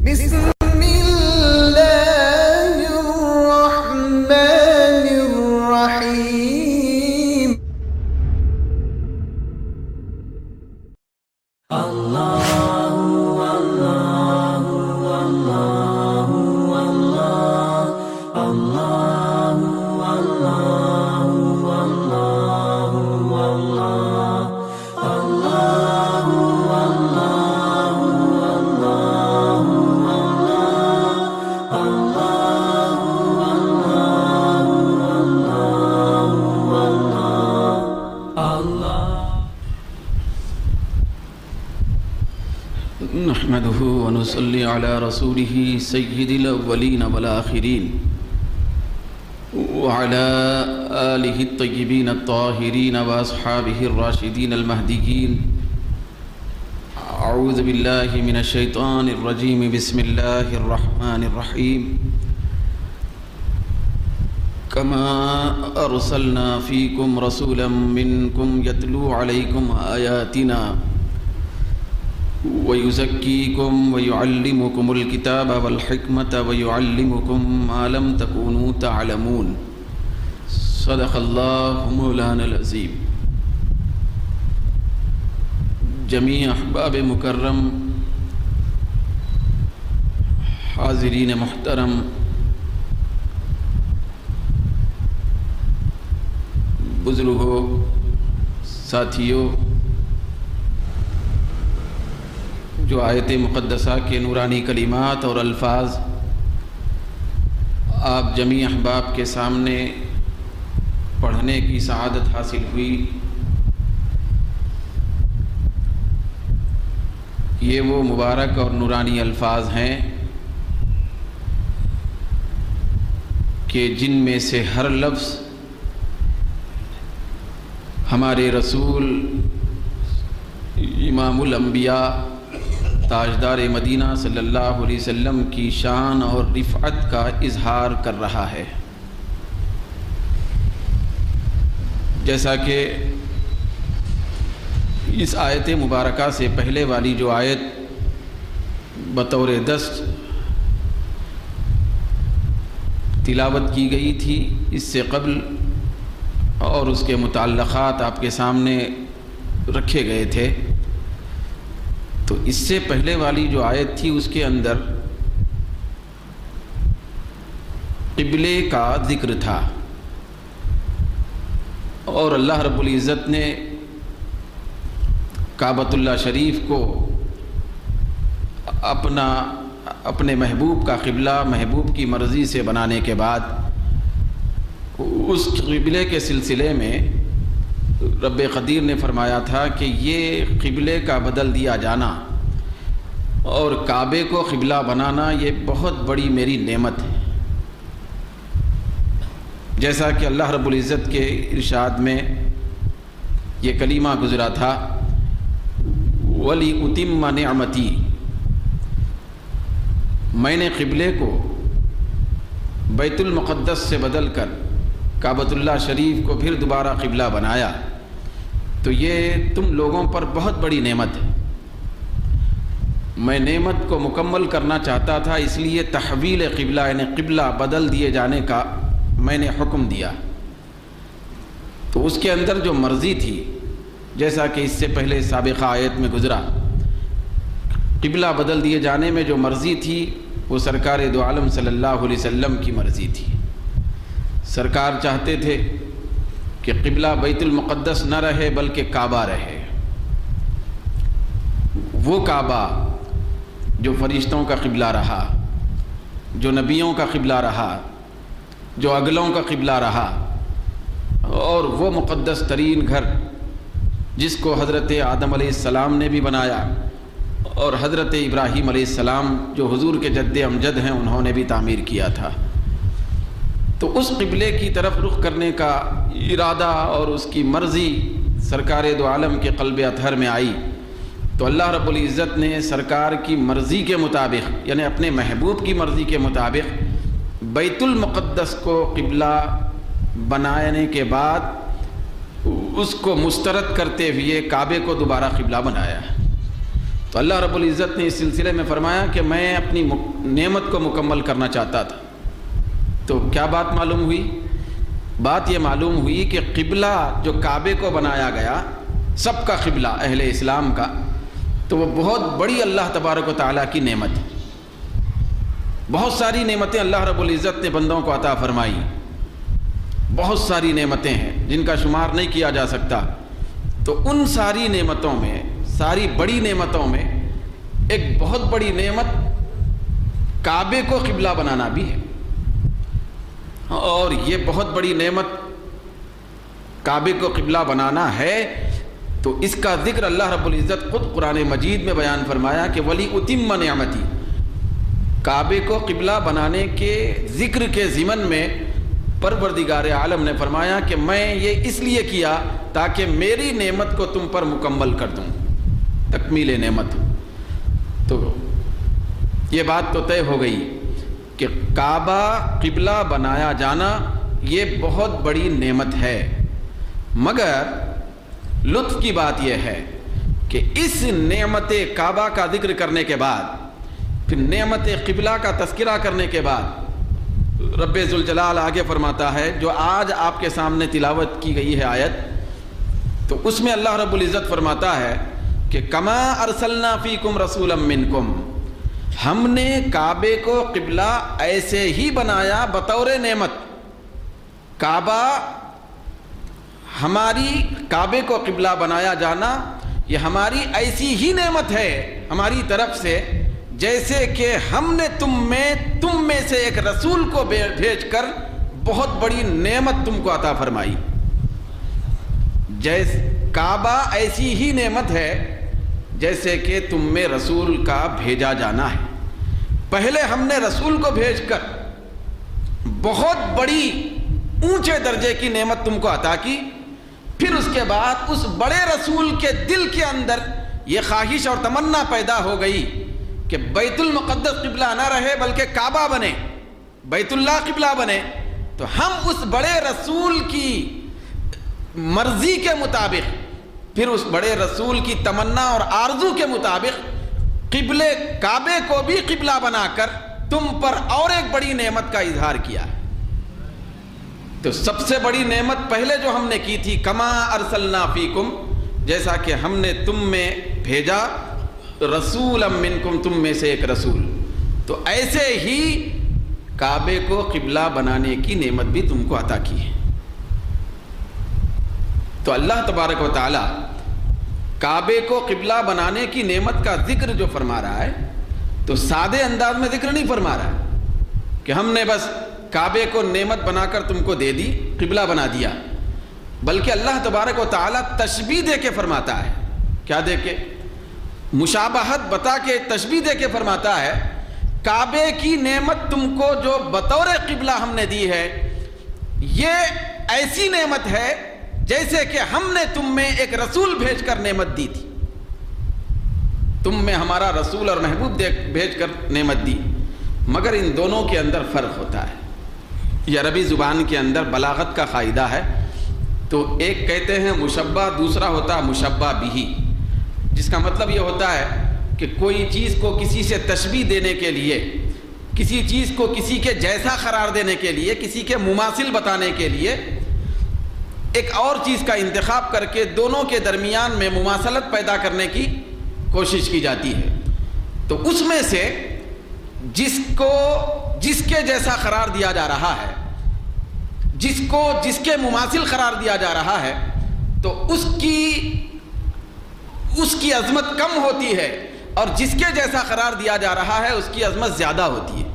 بسم الله الرحمن الرحيم. نحمده ونصلي على رسوله سيد الأولين والآخرين وعلى آله الطيبين الطاهرين وأصحابه الراشدين المهديين. أعوذ بالله من الشيطان الرجيم. بسم الله الرحمن الرحيم. كما أرسلنا فيكم رسولا منكم يتلو عليكم آياتنا ويزكيكم ويعلمكم الكتاب والحكمة ويعلمكم ما لم تكونوا تعلمون. صدق الله مولانا العظيم. جميع احباب مکرم، حاضرین محترم، بزرگوں، ساتھیوں، جو آیت مقدسہ کے نورانی کلمات اور الفاظ آپ جمیع احباب کے سامنے پڑھنے کی سعادت حاصل ہوئی، یہ وہ مبارک اور نورانی الفاظ ہیں کہ جن میں سے ہر لفظ ہمارے رسول امام الانبیاء تاجدار مدینہ صلی اللہ علیہ وسلم کی شان اور رفعت کا اظہار کر رہا ہے. جیسا کہ اس آیت مبارکہ سے پہلے والی جو آیت بطور دست تلاوت کی گئی تھی، اس سے قبل اور اس کے متعلقات آپ کے سامنے رکھے گئے تھے، تو اس سے پہلے والی جو آیت تھی اس کے اندر قبلے کا ذکر تھا، اور اللہ رب العزت نے کعبۃ اللہ شریف کو اپنے محبوب کا قبلہ محبوب کی مرضی سے بنانے کے بعد اس قبلے کے سلسلے میں رب قدیر نے فرمایا تھا کہ یہ قبلے کا بدل دیا جانا اور کعبے کو قبلہ بنانا یہ بہت بڑی میری نعمت ہے. جیسا کہ اللہ رب العزت کے ارشاد میں یہ کلمہ گزرا تھا، وَلِأُتِمَّ نِعْمَتِي، میں نے قبلے کو بیت المقدس سے بدل کر کعبۃ اللہ شریف کو پھر دوبارہ قبلہ بنایا، تو یہ تم لوگوں پر بہت بڑی نعمت ہے. میں نعمت کو مکمل کرنا چاہتا تھا، اس لیے تحویل قبلہ یعنی قبلہ بدل دیے جانے کا میں نے حکم دیا. تو اس کے اندر جو مرضی تھی، جیسا کہ اس سے پہلے سابقہ آیت میں گزرا، قبلہ بدل دیے جانے میں جو مرضی تھی وہ سرکار دو عالم صلی اللہ علیہ وسلم کی مرضی تھی. سرکار چاہتے تھے کہ قبلہ بیت المقدس نہ رہے بلکہ کعبہ رہے، وہ کعبہ جو فرشتوں کا قبلہ رہا، جو نبیوں کا قبلہ رہا، جو اگلوں کا قبلہ رہا، اور وہ مقدس ترین گھر جس کو حضرت آدم علیہ السلام نے بھی بنایا اور حضرت ابراہیم علیہ السلام جو حضور کے جد امجد ہیں انہوں نے بھی تعمیر کیا تھا. تو اس قبلے کی طرف رخ کرنے کا ارادہ اور اس کی مرضی سرکار دو عالم کے قلب اطہر میں آئی، تو اللہ رب العزت نے سرکار کی مرضی کے مطابق یعنی اپنے محبوب کی مرضی کے مطابق بیت المقدس کو قبلہ بنانے کے بعد اس کو مسترد کرتے ہوئے کعبے کو دوبارہ قبلہ بنایا. تو اللہ رب العزت نے اس سلسلے میں فرمایا کہ میں اپنی نعمت کو مکمل کرنا چاہتا تھا۔ تو کیا بات معلوم ہوئی؟ بات یہ معلوم ہوئی کہ قبلہ جو کعبے کو بنایا گیا، سب کا قبلہ اہل اسلام کا، تو وہ بہت بڑی اللہ تبارک و تعالیٰ کی نعمت ہے۔ بہت ساری نعمتیں اللہ رب العزت نے بندوں کو عطا فرمائی، بہت ساری نعمتیں ہیں جن کا شمار نہیں کیا جا سکتا۔ تو ان ساری نعمتوں میں، ساری بڑی نعمتوں میں ایک بہت بڑی نعمت کعبے کو قبلہ بنانا بھی ہے، اور یہ بہت بڑی نعمت کعبے کو قبلہ بنانا ہے تو اس کا ذکر اللہ رب العزت خود قرآن مجید میں بیان فرمایا کہ ولی اتم نعمتی۔ کعبے کو قبلہ بنانے کے ذکر کے ضمن میں پروردگار عالم نے فرمایا کہ میں یہ اس لیے کیا تاکہ میری نعمت کو تم پر مکمل کر دوں، تکمیل نعمت۔ تو یہ بات تو طے ہو گئی کہ کعبہ قبلہ بنایا جانا یہ بہت بڑی نعمت ہے، مگر لطف کی بات یہ ہے کہ اس نعمت کعبہ کا ذکر کرنے کے بعد، پھر نعمت قبلہ کا تذکرہ کرنے کے بعد رب ذوالجلال آگے فرماتا ہے، جو آج آپ کے سامنے تلاوت کی گئی ہے آیت، تو اس میں اللہ رب العزت فرماتا ہے کہ کما ارسلنا فیکم رسولا منکم، ہم نے کعبے کو قبلہ ایسے ہی بنایا بطور نعمت۔ کعبہ، ہماری کعبے کو قبلہ بنایا جانا یہ ہماری ایسی ہی نعمت ہے ہماری طرف سے، جیسے کہ ہم نے تم میں سے ایک رسول کو بھیج کر بہت بڑی نعمت تم کو عطا فرمائی۔ کعبہ ایسی ہی نعمت ہے جیسے کہ تم میں رسول کا بھیجا جانا ہے۔ پہلے ہم نے رسول کو بھیج کر بہت بڑی اونچے درجے کی نعمت تم کو عطا کی، پھر اس کے بعد اس بڑے رسول کے دل کے اندر یہ خواہش اور تمنا پیدا ہو گئی کہ بیت المقدس قبلہ نہ رہے بلکہ کعبہ بنے، بیت اللہ قبلہ بنے۔ تو ہم اس بڑے رسول کی مرضی کے مطابق، پھر اس بڑے رسول کی تمنا اور آرزو کے مطابق قبلے کعبے کو بھی قبلہ بنا کر تم پر اور ایک بڑی نعمت کا اظہار کیا۔ تو سب سے بڑی نعمت پہلے جو ہم نے کی تھی، کما ارسلنا فیکم، جیسا کہ ہم نے تم میں بھیجا رسولا منکم، تم میں سے ایک رسول، تو ایسے ہی کعبے کو قبلہ بنانے کی نعمت بھی تم کو عطا کی ہے۔ تو اللہ تبارک و تعالی کعبے کو قبلہ بنانے کی نعمت کا ذکر جو فرما رہا ہے، تو سادے انداز میں ذکر نہیں فرما رہا ہے کہ ہم نے بس کعبے کو نعمت بنا کر تم کو دے دی، قبلہ بنا دیا، بلکہ اللہ تبارک و تعالی تشبیہ دے کے فرماتا ہے۔ کیا دے کے؟ مشابہت بتا کے، تشبیہ دے کے فرماتا ہے کعبے کی نعمت تم کو جو بطور قبلہ ہم نے دی ہے، یہ ایسی نعمت ہے جیسے کہ ہم نے تم میں ایک رسول بھیج کر نعمت دی تھی، تم میں ہمارا رسول اور محبوب بھیج کر نعمت دی۔ مگر ان دونوں کے اندر فرق ہوتا ہے۔ یہ عربی زبان کے اندر بلاغت کا قاعدہ ہے، تو ایک کہتے ہیں مشبہ، دوسرا ہوتا ہے مشبہ بہی، جس کا مطلب یہ ہوتا ہے کہ کوئی چیز کو کسی سے تشبیہ دینے کے لیے، کسی چیز کو کسی کے جیسا قرار دینے کے لیے، کسی کے مماثل بتانے کے لیے ایک اور چیز کا انتخاب کر کے دونوں کے درمیان میں مماثلت پیدا کرنے کی کوشش کی جاتی ہے۔ تو اس میں سے جس کے جیسا قرار دیا جا رہا ہے، جس کے مماثل قرار دیا جا رہا ہے، تو اس کی عظمت کم ہوتی ہے، اور جس کے جیسا قرار دیا جا رہا ہے اس کی عظمت زیادہ ہوتی ہے۔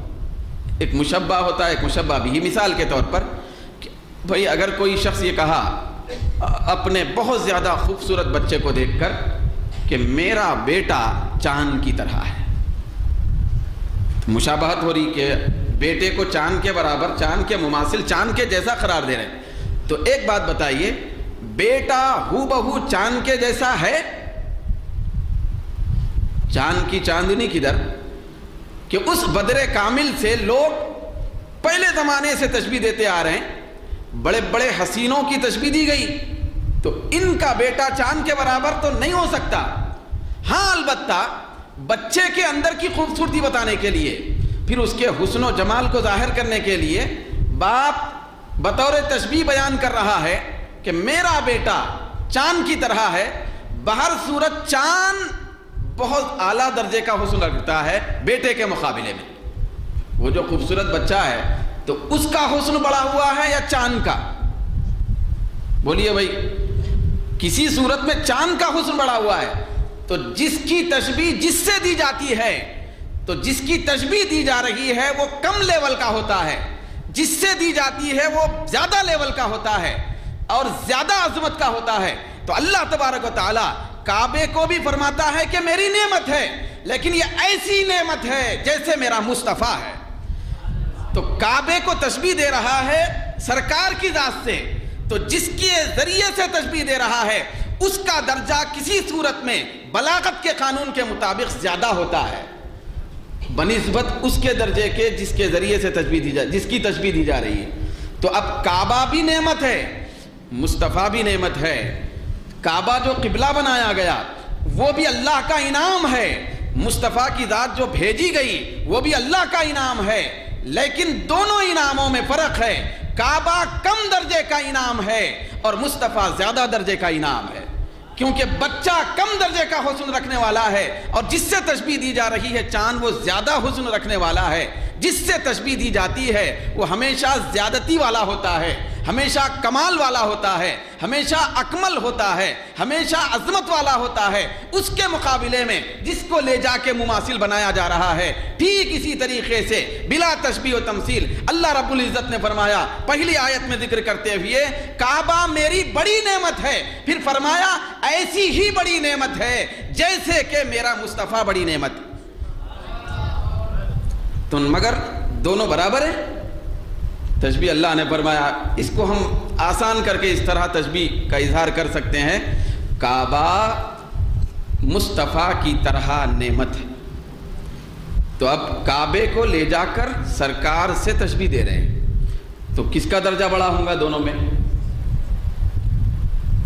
ایک مشبہ ہوتا ہے، ایک مشبہ بھی۔ مثال کے طور پر بھئی اگر کوئی شخص یہ کہا اپنے بہت زیادہ خوبصورت بچے کو دیکھ کر کہ میرا بیٹا چاند کی طرح ہے، مشابہت ہو رہی کہ بیٹے کو چاند کے برابر، چاند کے مماثل، چاند کے جیسا قرار دے رہے ہیں۔ تو ایک بات بتائیے، بیٹا ہو بہو چاند کے جیسا ہے؟ چاند کی چاندنی کدھر؟ کہ اس بدر کامل سے لوگ پہلے زمانے سے تشبیہ دیتے آ رہے ہیں، بڑے بڑے حسینوں کی تشبیہ دی گئی، تو ان کا بیٹا چاند کے برابر تو نہیں ہو سکتا۔ ہاں البتہ بچے کے اندر کی خوبصورتی بتانے کے لیے، پھر اس کے حسن و جمال کو ظاہر کرنے کے لیے باپ بطور تشبیہ بیان کر رہا ہے کہ میرا بیٹا چاند کی طرح ہے، بہر صورت چاند بہت اعلیٰ درجے کا حسن رکھتا ہے بیٹے کے مقابلے میں۔ وہ جو خوبصورت بچہ ہے تو اس کا حسن بڑا ہوا ہے یا چاند کا؟ بولیے بھائی، کسی صورت میں چاند کا حسن بڑا ہوا ہے، تو جس کی تشبیہ جس سے دی جاتی ہے، تو جس کی تشبیہ دی جا رہی ہے وہ کم لیول کا ہوتا ہے، جس سے دی جاتی ہے وہ زیادہ لیول کا ہوتا ہے اور زیادہ عظمت کا ہوتا ہے۔ تو اللہ تبارک و تعالی کعبے کو بھی فرماتا ہے کہ میری نعمت ہے، لیکن یہ ایسی نعمت ہے جیسے میرا مصطفیٰ ہے۔ تو کعبے کو تشبیہ دے رہا ہے سرکار کی ذات سے، تو جس کے ذریعے سے تشبیہ دے رہا ہے اس کا درجہ کسی صورت میں بلاغت کے قانون کے مطابق زیادہ ہوتا ہے بنسبت اس کے درجے کے جس کے ذریعے سے جس کی تشبیہ دی جا رہی ہے۔ تو اب کعبہ بھی نعمت ہے، مصطفیٰ بھی نعمت ہے۔ کعبہ جو قبلہ بنایا گیا وہ بھی اللہ کا انعام ہے، مصطفیٰ کی ذات جو بھیجی گئی وہ بھی اللہ کا انعام ہے، لیکن دونوں انعاموں میں فرق ہے۔ کعبہ کم درجے کا انعام ہے اور مصطفیٰ زیادہ درجے کا انعام ہے، کیونکہ بچہ کم درجے کا حسن رکھنے والا ہے اور جس سے تشبیہ دی جا رہی ہے چاند وہ زیادہ حسن رکھنے والا ہے، جس سے تشبیہ دی جاتی ہے وہ ہمیشہ زیادتی والا ہوتا ہے، ہمیشہ کمال والا ہوتا ہے، ہمیشہ اکمل ہوتا ہے، ہمیشہ عظمت والا ہوتا ہے۔ اس کے مقابلے میں جس کو لے جا کے مماثل بنایا جا رہا ہے، ٹھیک اسی طریقے سے بلا تشبیہ و تمثیل اللہ رب العزت نے فرمایا پہلی آیت میں ذکر کرتے ہوئے کعبہ میری بڑی نعمت ہے، پھر فرمایا ایسی ہی بڑی نعمت ہے جیسے کہ میرا مصطفیٰ بڑی نعمت۔ تو مگر دونوں برابر ہیں۔ تشبیہ اللہ نے فرمایا، اس کو ہم آسان کر کے اس طرح تشبیہ کا اظہار کر سکتے ہیں، کعبہ مصطفیٰ کی طرح نعمت ہے۔ تو اب کعبے کو لے جا کر سرکار سے تشبیہ دے رہے ہیں، تو کس کا درجہ بڑا ہوگا دونوں میں؟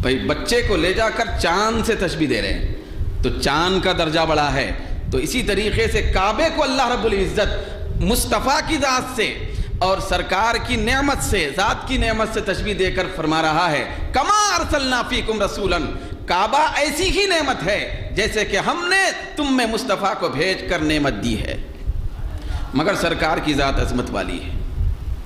بھائی بچے کو لے جا کر چاند سے تشبیہ دے رہے ہیں تو چاند کا درجہ بڑا ہے، تو اسی طریقے سے کعبے کو اللہ رب العزت مصطفیٰ کی ذات سے اور سرکار کی نعمت سے، ذات کی نعمت سے تشبیہ دے کر فرما رہا ہے کما ارسلنا فیکم رسولا، کعبہ ایسی ہی نعمت ہے جیسے کہ ہم نے تم میں مصطفیٰ کو بھیج کر نعمت دی ہے۔ مگر سرکار کی ذات عظمت والی ہے،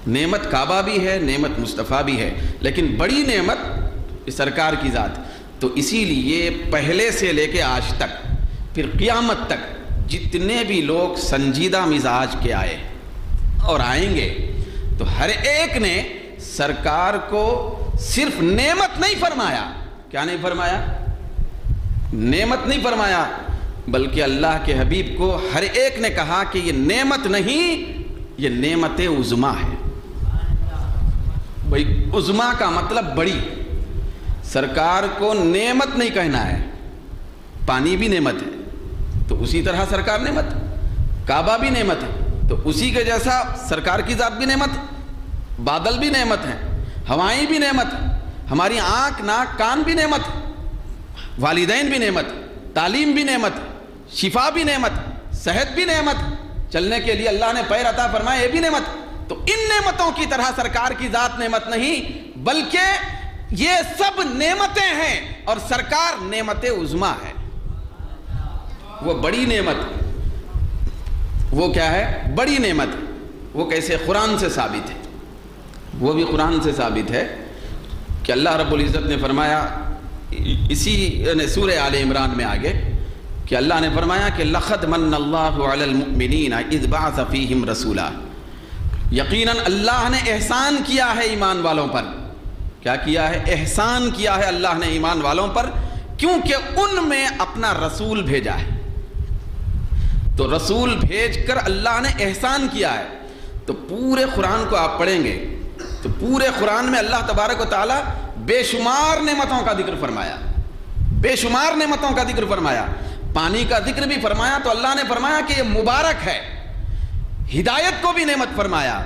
نعمت کعبہ بھی ہے، نعمت مصطفیٰ بھی ہے، لیکن بڑی نعمت سرکار کی ذات۔ تو اسی لیے پہلے سے لے کے آج تک پھر قیامت تک جتنے بھی لوگ سنجیدہ مزاج کے آئے اور آئیں گے تو ہر ایک نے سرکار کو صرف نعمت نہیں فرمایا، کیا نہیں فرمایا؟ نعمت نہیں فرمایا، بلکہ اللہ کے حبیب کو ہر ایک نے کہا کہ یہ نعمت نہیں، یہ نعمت عظمیٰ ہے۔ بھائی عظمیٰ کا مطلب بڑی، سرکار کو نعمت نہیں کہنا ہے، پانی بھی نعمت ہے تو اسی طرح سرکار نعمت، کعبہ بھی نعمت ہے تو اسی کے جیسا سرکار کی ذات بھی نعمت ہے، بادل بھی نعمت ہیں، ہوائیں بھی نعمت ہیں، ہماری آنکھ ناک کان بھی نعمت ہے، والدین بھی نعمت، تعلیم بھی نعمت، شفا بھی نعمت، صحت بھی نعمت، چلنے کے لیے اللہ نے پیر عطا فرمائے یہ بھی نعمت۔ تو ان نعمتوں کی طرح سرکار کی ذات نعمت نہیں، بلکہ یہ سب نعمتیں ہیں اور سرکار نعمت عظمیٰ ہے۔ وہ بڑی نعمت، وہ کیا ہے؟ بڑی نعمت۔ وہ کیسے؟ قرآن سے ثابت ہے، وہ بھی قرآن سے ثابت ہے کہ اللہ رب العزت نے فرمایا اسی سورہ آل عمران میں آگے کہ اللہ نے فرمایا کہ لَقَدْ مَنَّ اللَّهُ عَلَى الْمُؤْمِنِينَ إِذْ بَعَثَ فِيهِمْ رَسُولًا، یقیناً اللہ نے احسان کیا ہے ایمان والوں پر۔ کیا کیا ہے؟ احسان کیا ہے اللہ نے ایمان والوں پر، کیونکہ ان میں اپنا رسول بھیجا ہے۔ تو رسول بھیج کر اللہ نے احسان کیا ہے۔ تو پورے قرآن کو آپ پڑھیں گے تو پورے قرآن میں اللہ تبارک و تعالیٰ بے شمار نعمتوں کا ذکر فرمایا، بے شمار نعمتوں کا ذکر فرمایا، پانی کا ذکر بھی فرمایا تو اللہ نے فرمایا کہ یہ مبارک ہے، ہدایت کو بھی نعمت فرمایا،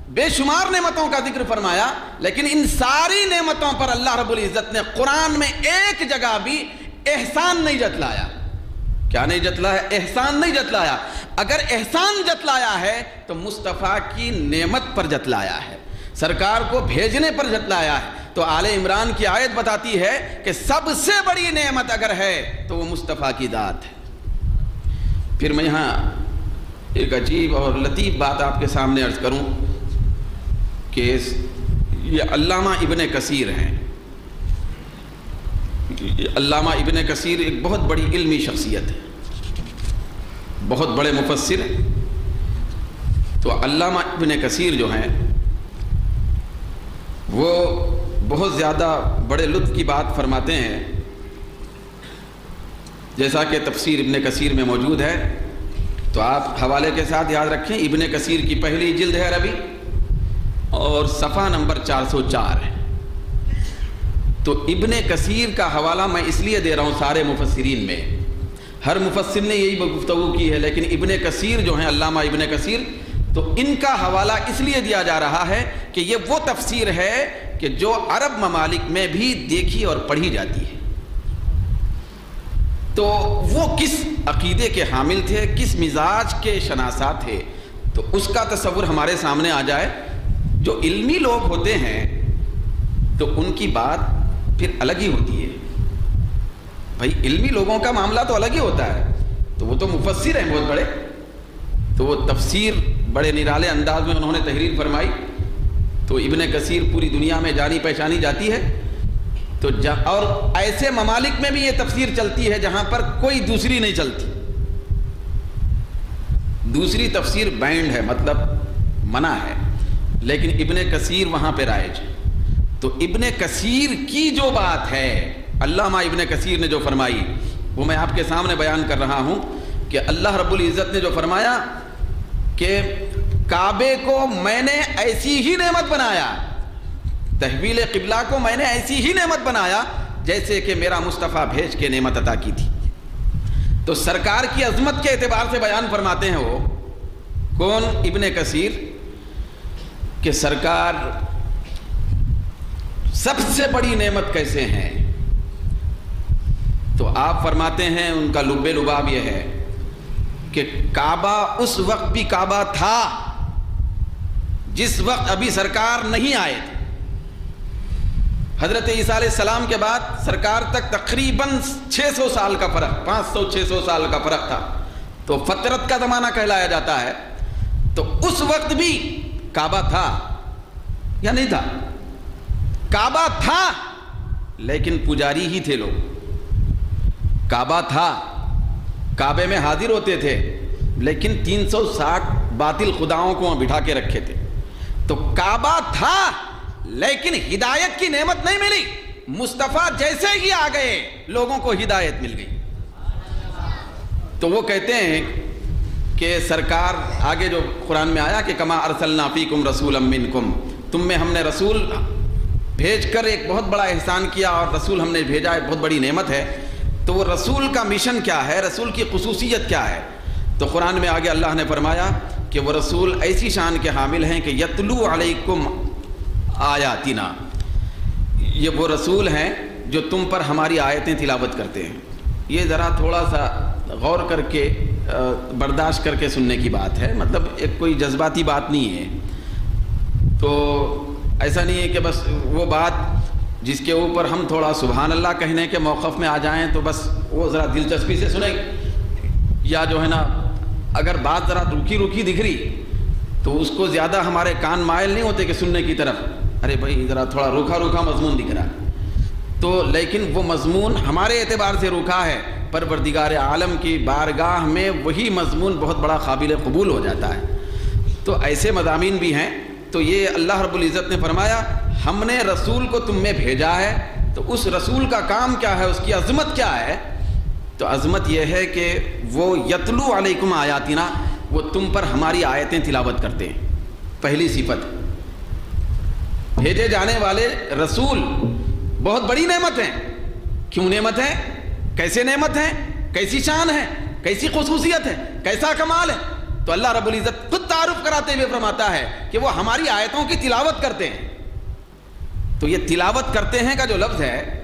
بے شمار نعمتوں کا ذکر فرمایا، لیکن ان ساری نعمتوں پر اللہ رب العزت نے قرآن میں ایک جگہ بھی احسان نہیں جتلایا۔ کیا نہیں جتلایا؟ احسان نہیں جتلایا. اگر احسان جتلایا ہے تو مصطفیٰ کی نعمت پر جتلایا ہے، سرکار کو بھیجنے پر جتلایا ہے. تو آل عمران کی آیت بتاتی ہے کہ سب سے بڑی نعمت اگر ہے تو وہ مصطفیٰ کی ذات ہے. پھر میں یہاں ایک عجیب اور لطیف بات آپ کے سامنے عرض کروں کہ یہ علامہ ابن کثیر ہیں. علامہ ابن کثیر ایک بہت بڑی علمی شخصیت ہے، بہت بڑے مفسر ہیں. تو علامہ ابن کثیر جو ہیں وہ بہت زیادہ بڑے لطف کی بات فرماتے ہیں، جیسا کہ تفسیر ابن کثیر میں موجود ہے. تو آپ حوالے کے ساتھ یاد رکھیں، ابن کثیر کی پہلی جلد ہے عربی اور صفحہ نمبر 404 ہے. تو ابن کثیر کا حوالہ میں اس لیے دے رہا ہوں، سارے مفسرین میں ہر مفسر نے یہی گفتگو کی ہے، لیکن ابن کثیر جو ہیں علامہ ابن کثیر، تو ان کا حوالہ اس لیے دیا جا رہا ہے کہ یہ وہ تفسیر ہے کہ جو عرب ممالک میں بھی دیکھی اور پڑھی جاتی ہے. تو وہ کس عقیدے کے حامل تھے، کس مزاج کے شناسا تھے، تو اس کا تصور ہمارے سامنے آ جائے. جو علمی لوگ ہوتے ہیں تو ان کی بات پھر الگ ہی ہوتی ہے. بھائی علمی لوگوں کا معاملہ تو الگ ہی ہوتا ہے. تو وہ تو مفسر ہیں بہت بڑے، تو وہ تفسیر بڑے نرالے انداز میں انہوں نے تحریر فرمائی. تو ابن کثیر پوری دنیا میں جانی پہچانی جاتی ہے. تو اور ایسے ممالک میں بھی یہ تفسیر چلتی ہے جہاں پر کوئی دوسری نہیں چلتی. دوسری تفسیر بینڈ ہے، مطلب منع ہے، لیکن ابن کثیر وہاں پہ رائج ہے. تو ابن کثیر کی جو بات ہے، علامہ ابن کثیر نے جو فرمائی، وہ میں آپ کے سامنے بیان کر رہا ہوں کہ اللہ رب العزت نے جو فرمایا کہ کعبے کو میں نے ایسی ہی نعمت بنایا، تحویل قبلہ کو میں نے ایسی ہی نعمت بنایا جیسے کہ میرا مصطفیٰ بھیج کے نعمت عطا کی تھی. تو سرکار کی عظمت کے اعتبار سے بیان فرماتے ہیں وہ کون؟ ابن کثیر، کہ سرکار سب سے بڑی نعمت کیسے ہیں. تو آپ فرماتے ہیں ان کا لب لباب یہ ہے کہ کعبہ اس وقت بھی کعبہ تھا جس وقت ابھی سرکار نہیں آئے تھے. حضرت عیسیٰ علیہ السلام کے بعد سرکار تک تقریباً 600 سال کا فرق، 500-600 سال کا فرق تھا. تو فترت کا زمانہ کہلایا جاتا ہے. تو اس وقت بھی کعبہ تھا یا نہیں تھا؟ کعبہ تھا لیکن پجاری ہی تھے لوگ. کعبہ تھا، کعبے میں حاضر ہوتے تھے، لیکن 360 باطل خداؤں کو بٹھا کے رکھے تھے. تو کعبہ تھا لیکن ہدایت کی نعمت نہیں ملی. مصطفیٰ جیسے ہی آ گئے لوگوں کو ہدایت مل گئی. تو وہ کہتے ہیں کہ سرکار آگے جو قرآن میں آیا کہ کما ارسلنا فیکم رسولا منکم، تم میں ہم نے رسول بھیج کر ایک بہت بڑا احسان کیا، اور رسول ہم نے بھیجا ایک بہت بڑی نعمت ہے. تو وہ رسول کا مشن کیا ہے، رسول کی خصوصیت کیا ہے؟ تو قرآن میں آگے اللہ نے فرمایا کہ وہ رسول ایسی شان کے حامل ہیں کہ یتلو علیکم آیاتنا، یہ وہ رسول ہیں جو تم پر ہماری آیتیں تلاوت کرتے ہیں. یہ ذرا تھوڑا سا غور کر کے برداشت کر کے سننے کی بات ہے، مطلب ایک کوئی جذباتی بات نہیں ہے. تو ایسا نہیں ہے کہ بس وہ بات جس کے اوپر ہم تھوڑا سبحان اللہ کہنے کے موقف میں آ جائیں تو بس وہ ذرا دلچسپی سے سنیں، یا جو ہے نا اگر بات ذرا روکھی روکھی دکھ رہی تو اس کو زیادہ ہمارے کان مائل نہیں ہوتے کہ سننے کی طرف. ارے بھائی ذرا تھوڑا روکھا روکھا مضمون دکھ رہا ہے. تو لیکن وہ مضمون ہمارے اعتبار سے روکھا ہے، پروردگار عالم کی بارگاہ میں وہی مضمون بہت بڑا قابل قبول ہو جاتا ہے. تو ایسے مضامین بھی ہیں. تو یہ اللہ رب العزت نے فرمایا ہم نے رسول کو تم میں بھیجا ہے. تو اس رسول کا کام کیا ہے، اس کی عظمت کیا ہے؟ تو عظمت یہ ہے کہ وہ یتلو علیکم آیاتنا، وہ تم پر ہماری آیتیں تلاوت کرتے ہیں. پہلی صفت، بھیجے جانے والے رسول بہت بڑی نعمت ہیں. کیوں نعمت ہے؟ کیسے نعمت ہے؟ کیسی شان ہے؟ کیسی خصوصیت ہے؟ کیسا کمال ہے؟ تو اللہ رب العزت خود تعارف کراتے ہوئے فرماتا ہے کہ وہ ہماری آیتوں کی تلاوت کرتے ہیں. تو یہ تلاوت کرتے ہیں کا جو لفظ ہے،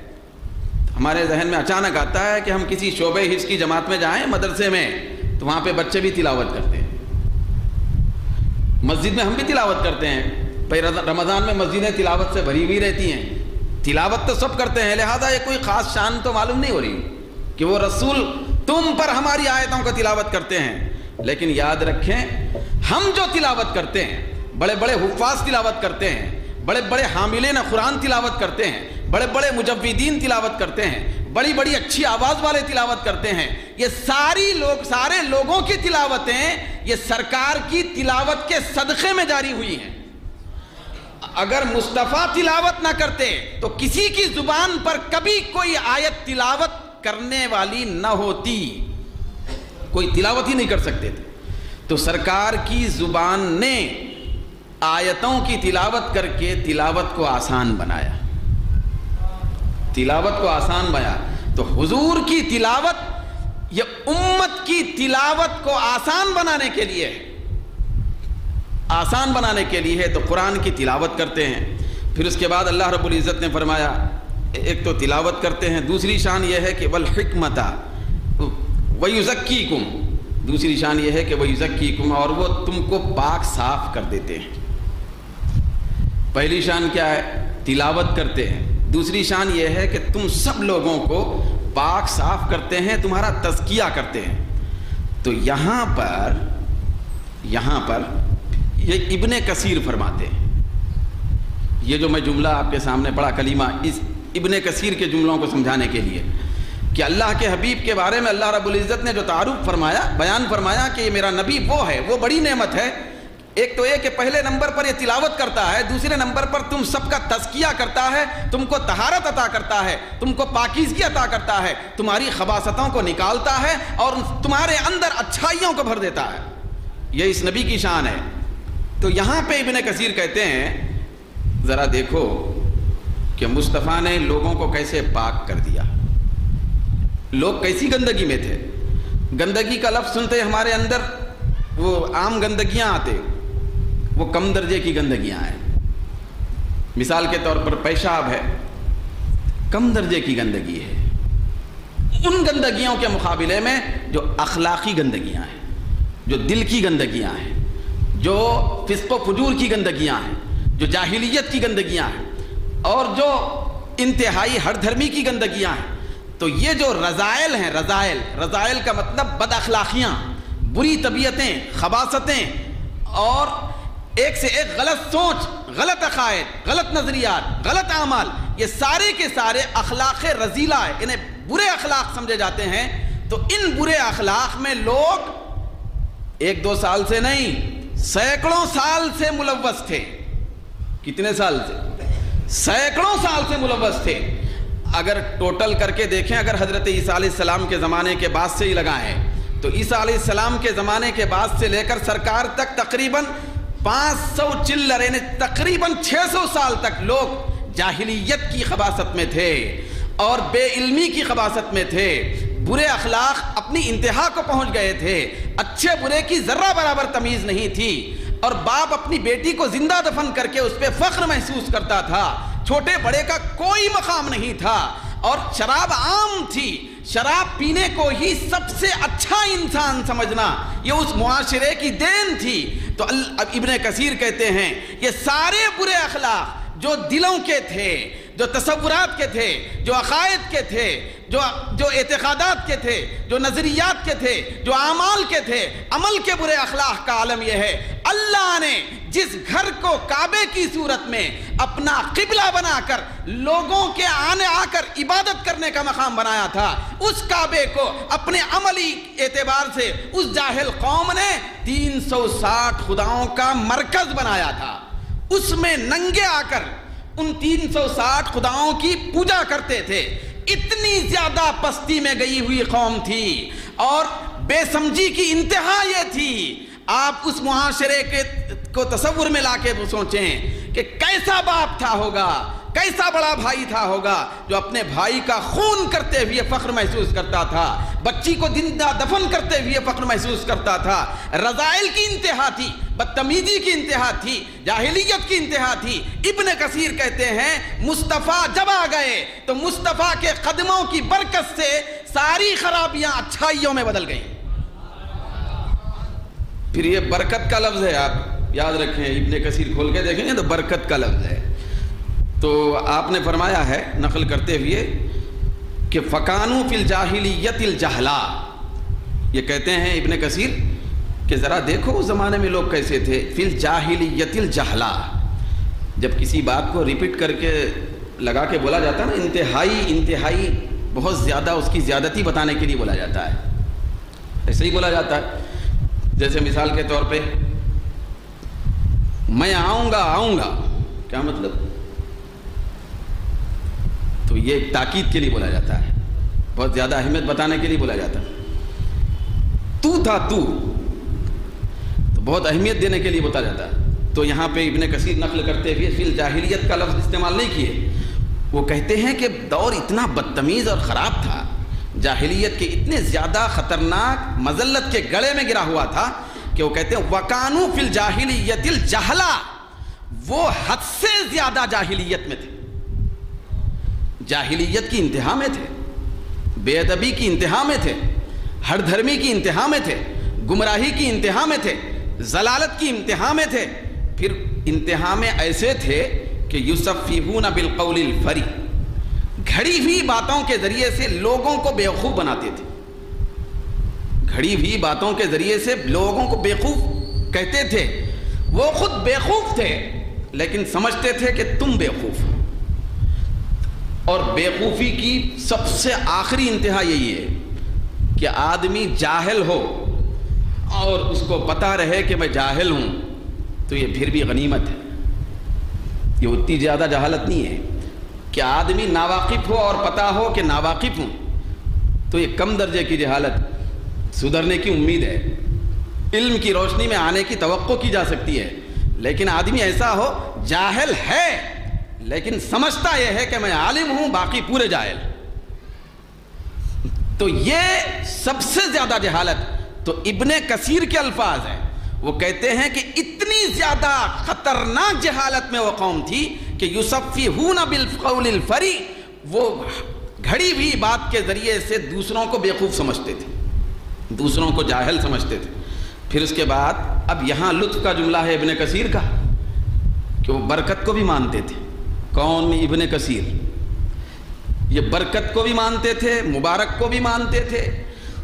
ہمارے ذہن میں اچانک آتا ہے کہ ہم کسی شعبہ حفظ کی جماعت میں جائیں مدرسے میں، تو وہاں پہ بچے بھی تلاوت کرتے ہیں، مسجد میں ہم بھی تلاوت کرتے ہیں، بھائی رمضان میں مسجدیں تلاوت سے بھری ہوئی رہتی ہیں، تلاوت تو سب کرتے ہیں، لہذا یہ کوئی خاص شان تو معلوم نہیں ہو رہی کہ وہ رسول تم پر ہماری آیتوں کو تلاوت کرتے ہیں۔ لیکن یاد رکھیں، ہم جو تلاوت کرتے ہیں، بڑے بڑے حفاظ تلاوت کرتے ہیں، بڑے بڑے حاملین قرآن تلاوت کرتے ہیں، بڑے بڑے مجودین تلاوت کرتے ہیں، بڑی بڑی اچھی آواز والے تلاوت کرتے ہیں، یہ سارے لوگوں کی تلاوتیں یہ سرکار کی تلاوت کے صدقے میں جاری ہوئی ہیں۔ اگر مصطفیٰ تلاوت نہ کرتے تو کسی کی زبان پر کبھی کوئی آیت تلاوت کرنے والی نہ ہوتی، کوئی تلاوت ہی نہیں کر سکتے تھے۔ تو سرکار کی زبان نے آیتوں کی تلاوت کر کے تلاوت کو آسان بنایا، تلاوت کو آسان بنایا۔ تو حضور کی تلاوت یہ امت کی تلاوت کو آسان بنانے کے لیے ہے، آسان بنانے کے لیے ہے۔ تو قرآن کی تلاوت کرتے ہیں، پھر اس کے بعد اللہ رب العزت نے فرمایا ایک تو تلاوت کرتے ہیں، دوسری شان یہ ہے کہ والحکمت ویزکیکم، دوسری شان یہ ہے کہ ویزکیکم، اور وہ تم کو پاک صاف کر دیتے ہیں۔ پہلی شان کیا ہے؟ تلاوت کرتے ہیں۔ دوسری شان یہ ہے کہ تم سب لوگوں کو پاک صاف کرتے ہیں، تمہارا تزکیہ کرتے ہیں۔ تو یہاں پر یہ ابن کثیر فرماتے ہیں، یہ جو میں جملہ آپ کے سامنے پڑھا کلمہ، اس ابن کثیر کے جملوں کو سمجھانے کے لیے کہ اللہ کے حبیب کے بارے میں اللہ رب العزت نے جو تعارف فرمایا، بیان فرمایا کہ یہ میرا نبی وہ ہے، وہ بڑی نعمت ہے۔ ایک تو یہ کہ پہلے نمبر پر یہ تلاوت کرتا ہے، دوسرے نمبر پر تم سب کا تزکیہ کرتا ہے، تم کو طہارت عطا کرتا ہے، تم کو پاکیزگی عطا کرتا ہے، تمہاری خباثتوں کو نکالتا ہے اور تمہارے اندر اچھائیوں کو بھر دیتا ہے۔ یہ اس نبی کی شان ہے۔ تو یہاں پہ ابن کثیر کہتے ہیں ذرا دیکھو کہ مصطفیٰ نے لوگوں کو کیسے پاک کر دیا۔ لوگ کیسی گندگی میں تھے؟ گندگی کا لفظ سنتے ہمارے اندر وہ عام گندگیاں آتے، وہ کم درجے کی گندگیاں ہیں۔ مثال کے طور پر پیشاب ہے، کم درجے کی گندگی ہے۔ ان گندگیوں کے مقابلے میں جو اخلاقی گندگیاں ہیں، جو دل کی گندگیاں ہیں، جو فسق و فجور کی گندگیاں ہیں، جو جاہلیت کی گندگیاں ہیں، اور جو انتہائی ہر دھرمی کی گندگیاں ہیں، تو یہ جو رذائل ہیں، رذائل کا مطلب بد اخلاقیاں، بری طبیعتیں، خباثتیں، اور ایک سے ایک غلط سوچ، غلط عقائد، غلط نظریات، غلط اعمال، یہ سارے کے سارے اخلاق رذیلہ ہے، انہیں برے اخلاق سمجھے جاتے ہیں۔ تو ان برے اخلاق میں لوگ ایک دو سال سے نہیں، سینکڑوں سال سے ملوث تھے۔ کتنے سال سے؟ سینکڑوں سال سے ملوث تھے۔ اگر ٹوٹل کر کے دیکھیں، اگر حضرت عیسیٰ علیہ السلام کے زمانے کے بعد سے ہی لگائیں تو عیسیٰ علیہ السلام کے زمانے کے بعد سے لے کر سرکار تک تقریباً 500 چلر، یعنی تقریباً 600 سال تک لوگ جاہلیت کی خباثت میں تھے اور بے علمی کی خباثت میں تھے، برے اخلاق اپنی انتہا کو پہنچ گئے تھے، اچھے برے کی ذرہ برابر تمیز نہیں تھی، اور باپ اپنی بیٹی کو زندہ دفن کر کے اس پہ فخر محسوس کرتا تھا، چھوٹے بڑے کا کوئی مقام نہیں تھا، اور شراب عام تھی، شراب پینے کو ہی سب سے اچھا انسان سمجھنا یہ اس معاشرے کی دین تھی۔ تو ابن کثیر کہتے ہیں یہ سارے برے اخلاق جو دلوں کے تھے، جو تصورات کے تھے، جو عقائد کے تھے، جو اعتقادات کے تھے، جو نظریات کے تھے، جو اعمال کے تھے، عمل کے برے اخلاق کا عالم یہ ہے اللہ نے جس گھر کو کعبے کی صورت میں اپنا قبلہ بنا کر لوگوں کے آ کر عبادت کرنے کا مقام بنایا تھا، اس کعبے کو اپنے عملی اعتبار سے اس جاہل قوم نے 360 خداؤں کا مرکز بنایا تھا۔ اس میں ننگے آ کر ان 360 خداؤں کی پوجا کرتے تھے۔ اتنی زیادہ پستی میں گئی ہوئی قوم تھی اور بے سمجھی کی انتہا یہ تھی۔ آپ اس معاشرے کو تصور میں لا کے سوچیں کہ کیسا باپ تھا ہوگا کیسا بڑا بھائی تھا ہوگا جو اپنے بھائی کا خون کرتے ہوئے فخر محسوس کرتا تھا، بچی کو زندہ دفن کرتے ہوئے فخر محسوس کرتا تھا۔ رذائل کی انتہا تھی، بدتمیزی کی انتہا تھی، جاہلیت کی انتہا تھی۔ ابن کثیر کہتے ہیں مصطفیٰ جب آ گئے تو مصطفیٰ کے قدموں کی برکت سے ساری خرابیاں اچھائیوں میں بدل گئیں۔ پھر یہ برکت کا لفظ ہے، آپ یاد رکھیں، ابن کثیر کھول کے دیکھیں گے تو برکت کا لفظ ہے۔ تو آپ نے فرمایا ہے نقل کرتے ہوئے کہ فَكَانُوا فِي الْجَاهِلِيَّةِ الْجَهْلَا، یہ کہتے ہیں ابن کثیر کہ ذرا دیکھو اس زمانے میں لوگ کیسے تھے۔ فِي الْجَاهِلِيَّةِ الْجَهْلَا، جب کسی بات کو ریپیٹ کر کے لگا کے بولا جاتا ہے نا، انتہائی بہت زیادہ اس کی زیادتی بتانے کے لیے بولا جاتا ہے، ایسے ہی بولا جاتا ہے۔ جیسے مثال کے طور پہ میں آؤں گا، کیا مطلب؟ تو یہ ایک تاکید کے لیے بولا جاتا ہے، بہت زیادہ اہمیت بتانے کے لیے بولا جاتا ہے۔ تو تھا تو بہت اہمیت دینے کے لیے بتا جاتا ہے۔ تو یہاں پہ ابن کثیر نقل کرتے ہوئے فی الجاہلیت کا لفظ استعمال نہیں کیے، وہ کہتے ہیں کہ دور اتنا بدتمیز اور خراب تھا، جاہلیت کے اتنے زیادہ خطرناک مذلت کے گڑے میں گرا ہوا تھا کہ وہ کہتے ہیں وَكَانُوا فِي الْجَاهِلِيَّةِ الْجَهْلَا، وہ حد سے زیادہ جاہلیت میں تھے، جاہلیت کی انتہا میں تھے، بے ادبی کی انتہا میں تھے، ہر دھرمی کی انتہا میں تھے، گمراہی کی انتہا میں تھے، ضلالت کی انتہا میں تھے۔ پھر انتہا میں ایسے تھے کہ یُصَفِّحُونَ بِالْقَوْلِ الْفَرِی، گھڑی ہوئی باتوں کے ذریعے سے لوگوں کو بیوقوف بناتے تھے، گھڑی ہوئی باتوں کے ذریعے سے لوگوں کو بیوقوف کہتے تھے۔ وہ خود بیوقوف تھے لیکن سمجھتے تھے کہ تم بیوقوف ہو۔ اور بیوقوفی کی سب سے آخری انتہا یہی ہے کہ آدمی جاہل ہو اور اس کو پتہ رہے کہ میں جاہل ہوں تو یہ پھر بھی غنیمت ہے، یہ اتنی زیادہ جہالت نہیں ہے۔ کہ آدمی ناواقف ہو اور پتہ ہو کہ ناواقف ہوں تو یہ کم درجے کی جہالت، سدھرنے کی امید ہے، علم کی روشنی میں آنے کی توقع کی جا سکتی ہے۔ لیکن آدمی ایسا ہو جاہل ہے لیکن سمجھتا یہ ہے کہ میں عالم ہوں، باقی پورے جاہل، تو یہ سب سے زیادہ جہالت۔ تو ابن کثیر کے الفاظ ہیں، وہ کہتے ہیں کہ اتنی زیادہ خطرناک جہالت میں وہ قوم تھی کہ یُصَفِّحُونَ بِالْقَوْلِ الْفَرِی، وہ گھڑی ہوئی بات کے ذریعے سے دوسروں کو بیوقوف سمجھتے تھے، دوسروں کو جاہل سمجھتے تھے۔ پھر اس کے بعد اب یہاں لطف کا جملہ ہے ابن کثیر کا کہ وہ برکت کو بھی مانتے تھے۔ کون؟ ابن کثیر، یہ برکت کو بھی مانتے تھے، مبارک کو بھی مانتے تھے۔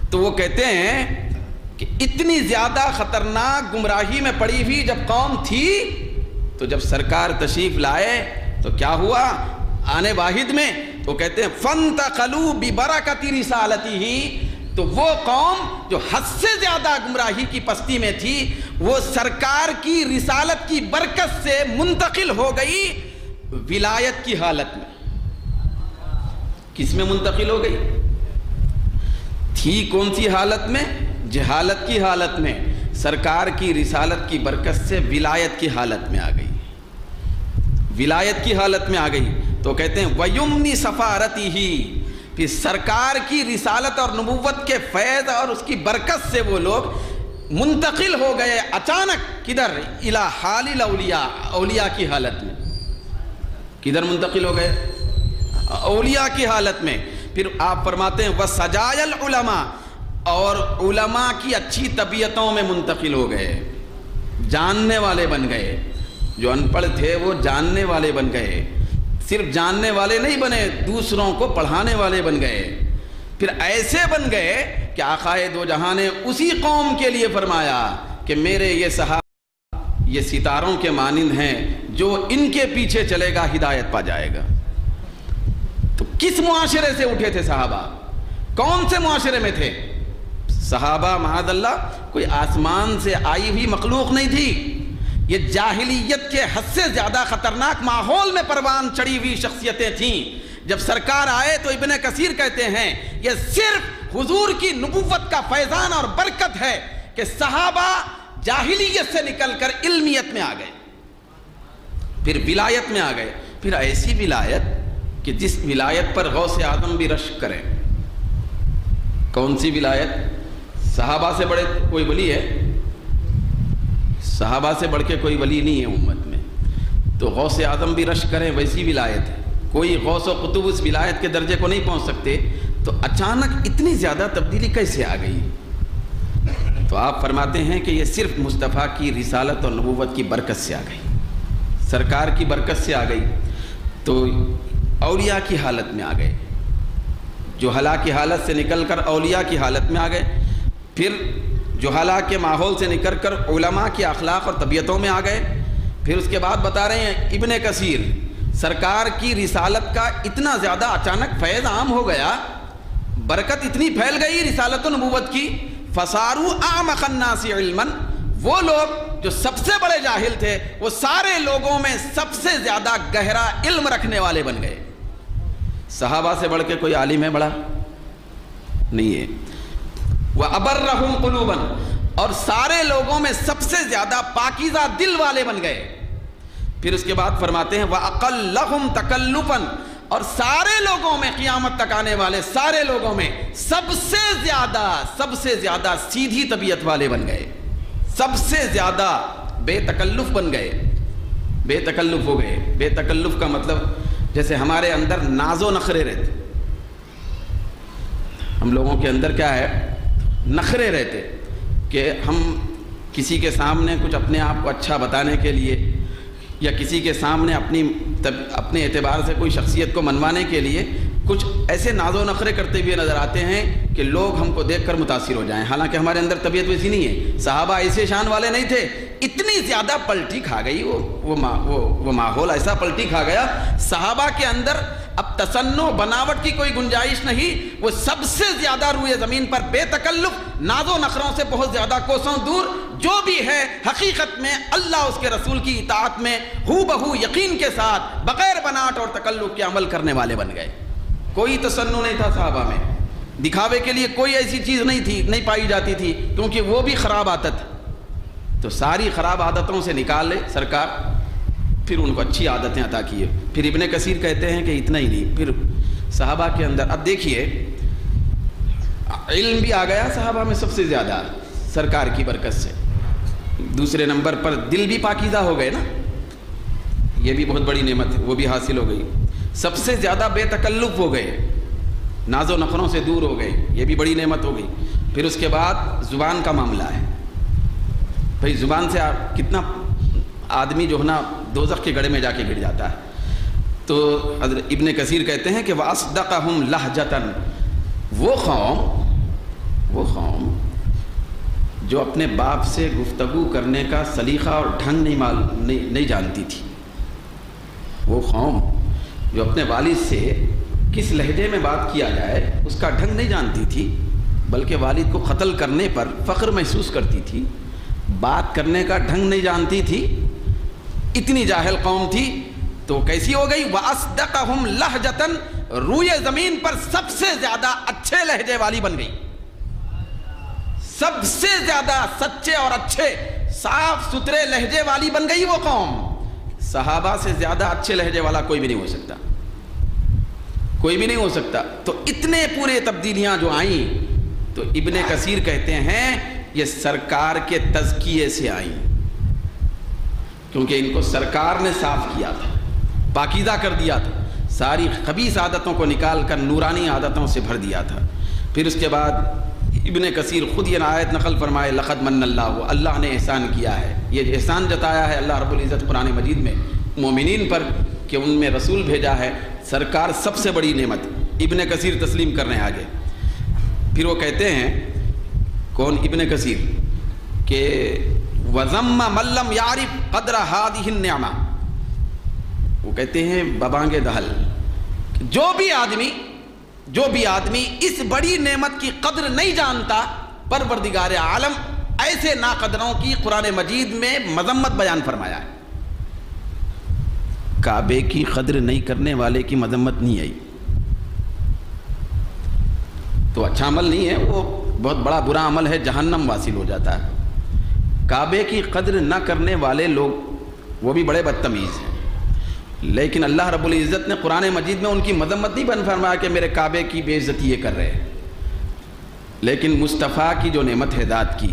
تو وہ کہتے ہیں کہ اتنی زیادہ خطرناک گمراہی میں پڑی ہوئی جب قوم تھی تو جب سرکار تشریف لائے تو کیا ہوا؟ آنے واحد میں وہ کہتے ہیں فَانْتَقَلُوا بِبَرَكَةِ رِسَالَتِهِ، تو وہ قوم جو حد سے زیادہ گمراہی کی پستی میں تھی وہ سرکار کی رسالت کی برکت سے منتقل ہو گئی ولایت کی حالت میں۔ کس میں منتقل ہو گئی؟ تھی کون سی حالت میں؟ جہالت کی حالت میں، سرکار کی رسالت کی برکت سے ولایت کی حالت میں آ گئی، ولایت کی حالت میں آ گئی۔ تو کہتے ہیں وَيُمْنِ سَفَارَتِهِ، پھر سرکار کی رسالت اور نبوت کے فیض اور اس کی برکت سے وہ لوگ منتقل ہو گئے اچانک، کدھر؟ اِلَى حَالِ الْأَوْلِيَاء، اولیاء کی حالت میں۔ کدھر منتقل ہو گئے؟ اولیاء کی حالت میں۔ پھر آپ فرماتے ہیں وَسَجَايَا الْعُلَمَاء، اور علماء کی اچھی طبیعتوں میں منتقل ہو گئے، جاننے والے بن گئے، جو ان پڑھ تھے وہ جاننے والے بن گئے، صرف جاننے والے نہیں بنے، دوسروں کو پڑھانے والے بن گئے۔ پھر ایسے بن گئے کہ آقائے دو جہاں نے اسی قوم کے لیے فرمایا کہ میرے یہ صحابہ یہ ستاروں کے مانند ہیں، جو ان کے پیچھے چلے گا ہدایت پا جائے گا۔ تو کس معاشرے سے اٹھے تھے صحابہ؟ کون سے معاشرے میں تھے صحابہ؟ معاذ اللہ کوئی آسمان سے آئی ہوئی مخلوق نہیں تھی، یہ جاہلیت کے حد سے زیادہ خطرناک ماحول میں پروان چڑھی ہوئی شخصیتیں تھیں۔ جب سرکار آئے تو ابن کثیر کہتے ہیں یہ صرف حضور کی نبوت کا فیضان اور برکت ہے کہ صحابہ جاہلیت سے نکل کر علمیت میں آ گئے، پھر ولایت میں آ گئے، پھر ایسی ولایت کہ جس ولایت پر غوث اعظم بھی رشک کرے. کون سی ولایت؟ صحابہ سے بڑے کوئی ولی ہے؟ صحابہ سے بڑھ کے کوئی ولی نہیں ہے امت میں. تو غوث اعظم بھی رشک کریں ویسی ولایت ہے. کوئی غوث و قطب اس ولایت کے درجے کو نہیں پہنچ سکتے. تو اچانک اتنی زیادہ تبدیلی کیسے آ گئی؟ تو آپ فرماتے ہیں کہ یہ صرف مصطفیٰ کی رسالت اور نبوت کی برکت سے آ گئی، سرکار کی برکت سے آ گئی. تو اولیاء کی حالت میں آ گئے، جہلاء کی حالت سے نکل کر اولیاء کی حالت میں آ گئے. پھر جہلاء کے ماحول سے نکل کر علماء کی اخلاق اور طبیعتوں میں آ گئے. پھر اس کے بعد بتا رہے ہیں ابن کثیر، سرکار کی رسالت کا اتنا زیادہ اچانک فیض عام ہو گیا، برکت اتنی پھیل گئی رسالت و نبوت کی، فصاروا اعمق الناس علما، وہ لوگ جو سب سے بڑے جاہل تھے وہ سارے لوگوں میں سب سے زیادہ گہرا علم رکھنے والے بن گئے. صحابہ سے بڑھ کے کوئی عالم ہے بڑا؟ نہیں ہے. وَأَبَرَّهُمْ قُلُوبًا، اور سارے لوگوں میں سب سے زیادہ پاکیزہ دل والے بن گئے. پھر اس کے بعد فرماتے ہیں وَأَقَلَّهُمْ تَكَلُّفًا، اور سارے لوگوں میں قیامت تک آنے والے سارے لوگوں میں سب سے زیادہ سیدھی طبیعت والے بن گئے، سب سے زیادہ بے تکلف بن گئے، بے تکلف ہو گئے. بے تکلف کا مطلب جیسے ہمارے اندر ناز و نخرے رہتے، ہم لوگوں کے اندر کیا ہے؟ نخرے رہتے کہ ہم کسی کے سامنے کچھ اپنے آپ کو اچھا بتانے کے لیے یا کسی کے سامنے اپنے اعتبار سے کوئی شخصیت کو منوانے کے لیے کچھ ایسے ناز و نخرے کرتے ہوئے نظر آتے ہیں کہ لوگ ہم کو دیکھ کر متاثر ہو جائیں. حالانکہ ہمارے اندر طبیعت ویسی نہیں ہے. صحابہ ایسے شان والے نہیں تھے. اتنی زیادہ پلٹی کھا گئی وہ ماحول ایسا پلٹی کھا گیا، صحابہ کے اندر اب تصنع بناوٹ کی کوئی گنجائش نہیں. وہ سب سے زیادہ روئے زمین پر بے تکلف، ناز و نخروں سے بہت زیادہ کوسوں دور، جو بھی ہے حقیقت میں اللہ اس کے رسول کی اطاعت میں ہو بہو یقین کے ساتھ بغیر بناٹ اور تکلف کے عمل کرنے والے بن گئے. کوئی تصنع نہیں تھا صحابہ میں، دکھاوے کے لیے کوئی ایسی چیز نہیں تھی، نہیں پائی جاتی تھی، کیونکہ وہ بھی خراب عادت. تو ساری خراب عادتوں سے نکال لے سرکار، پھر ان کو اچھی عادتیں عطا کیے. پھر ابن کثیر کہتے ہیں کہ اتنا ہی نہیں، پھر صحابہ کے اندر اب دیکھیے علم بھی آ گیا صحابہ میں سب سے زیادہ سرکار کی برکت سے. دوسرے نمبر پر دل بھی پاکیزہ ہو گئے نا، یہ بھی بہت بڑی نعمت ہے، وہ بھی حاصل ہو گئی. سب سے زیادہ بے تکلف ہو گئے، ناز و نخروں سے دور ہو گئے، یہ بھی بڑی نعمت ہو گئی. پھر اس کے بعد زبان کا معاملہ ہے. بھئی زبان سے کتنا آدمی جو ہے نا دوزخ کے گڑھے میں جا کے گر جاتا ہے. تو حضرت ابن کثیر کہتے ہیں کہ وَأَصْدَقَهُمْ لَهْجَةً، وہ قوم جو اپنے باپ سے گفتگو کرنے کا سلیقہ اور ڈھنگ نہیں جانتی تھی، وہ قوم جو اپنے والد سے کس لہجے میں بات کیا جائے اس کا ڈھنگ نہیں جانتی تھی، بلکہ والد کو قتل کرنے پر فخر محسوس کرتی تھی، بات کرنے کا ڈھنگ نہیں جانتی تھی، اتنی جاہل قوم تھی. تو کیسی ہو گئی؟ وَأَصْدَقَهُمْ لَهْجَةً، روئے زمین پر سب سے زیادہ اچھے لہجے والی بن گئی، سب سے زیادہ سچے اور اچھے صاف ستھرے لہجے والی بن گئی وہ قوم. صحابہ سے زیادہ اچھے لہجے والا کوئی بھی نہیں ہو سکتا، کوئی بھی نہیں ہو سکتا. تو اتنے پورے تبدیلیاں جو آئیں تو ابن کثیر کہتے ہیں یہ سرکار کے تزکیے سے آئیں، کیونکہ ان کو سرکار نے صاف کیا تھا، پاکیزہ کر دیا تھا، ساری خبیث عادتوں کو نکال کر نورانی عادتوں سے بھر دیا تھا. پھر اس کے بعد ابن کثیر خود یہ آیت نقل فرمائے لقد من اللہ، اللہ نے احسان کیا ہے، یہ احسان جتایا ہے اللہ رب العزت قرآن مجید میں مومنین پر کہ ان میں رسول بھیجا ہے. سرکار سب سے بڑی نعمت. ابن کثیر تسلیم کرنے آگے. پھر وہ کہتے ہیں کون؟ ابن کثیر کہ وَذَمَّ مَن لَّمْ يَعْرِفْ قَدْرَ هَٰذِهِ النِّعْمَةِ، وہ کہتے ہیں ببانگ دہل، جو بھی آدمی اس بڑی نعمت کی قدر نہیں جانتا، پروردگار عالم ایسے ناقدروں کی قرآن مجید میں مذمت بیان فرمایا ہے. کعبے کی قدر نہیں کرنے والے کی مذمت نہیں آئی تو اچھا عمل نہیں ہے، وہ بہت بڑا برا عمل ہے، جہنم واصل ہو جاتا ہے. کعبے کی قدر نہ کرنے والے لوگ وہ بھی بڑے بدتمیز ہیں، لیکن اللہ رب العزت نے قرآن مجید میں ان کی مذمت نہیں فرمایا کہ میرے کعبے کی بے عزتی یہ کر رہے ہیں، لیکن مصطفیٰ کی جو نعمت ہے ذات کی،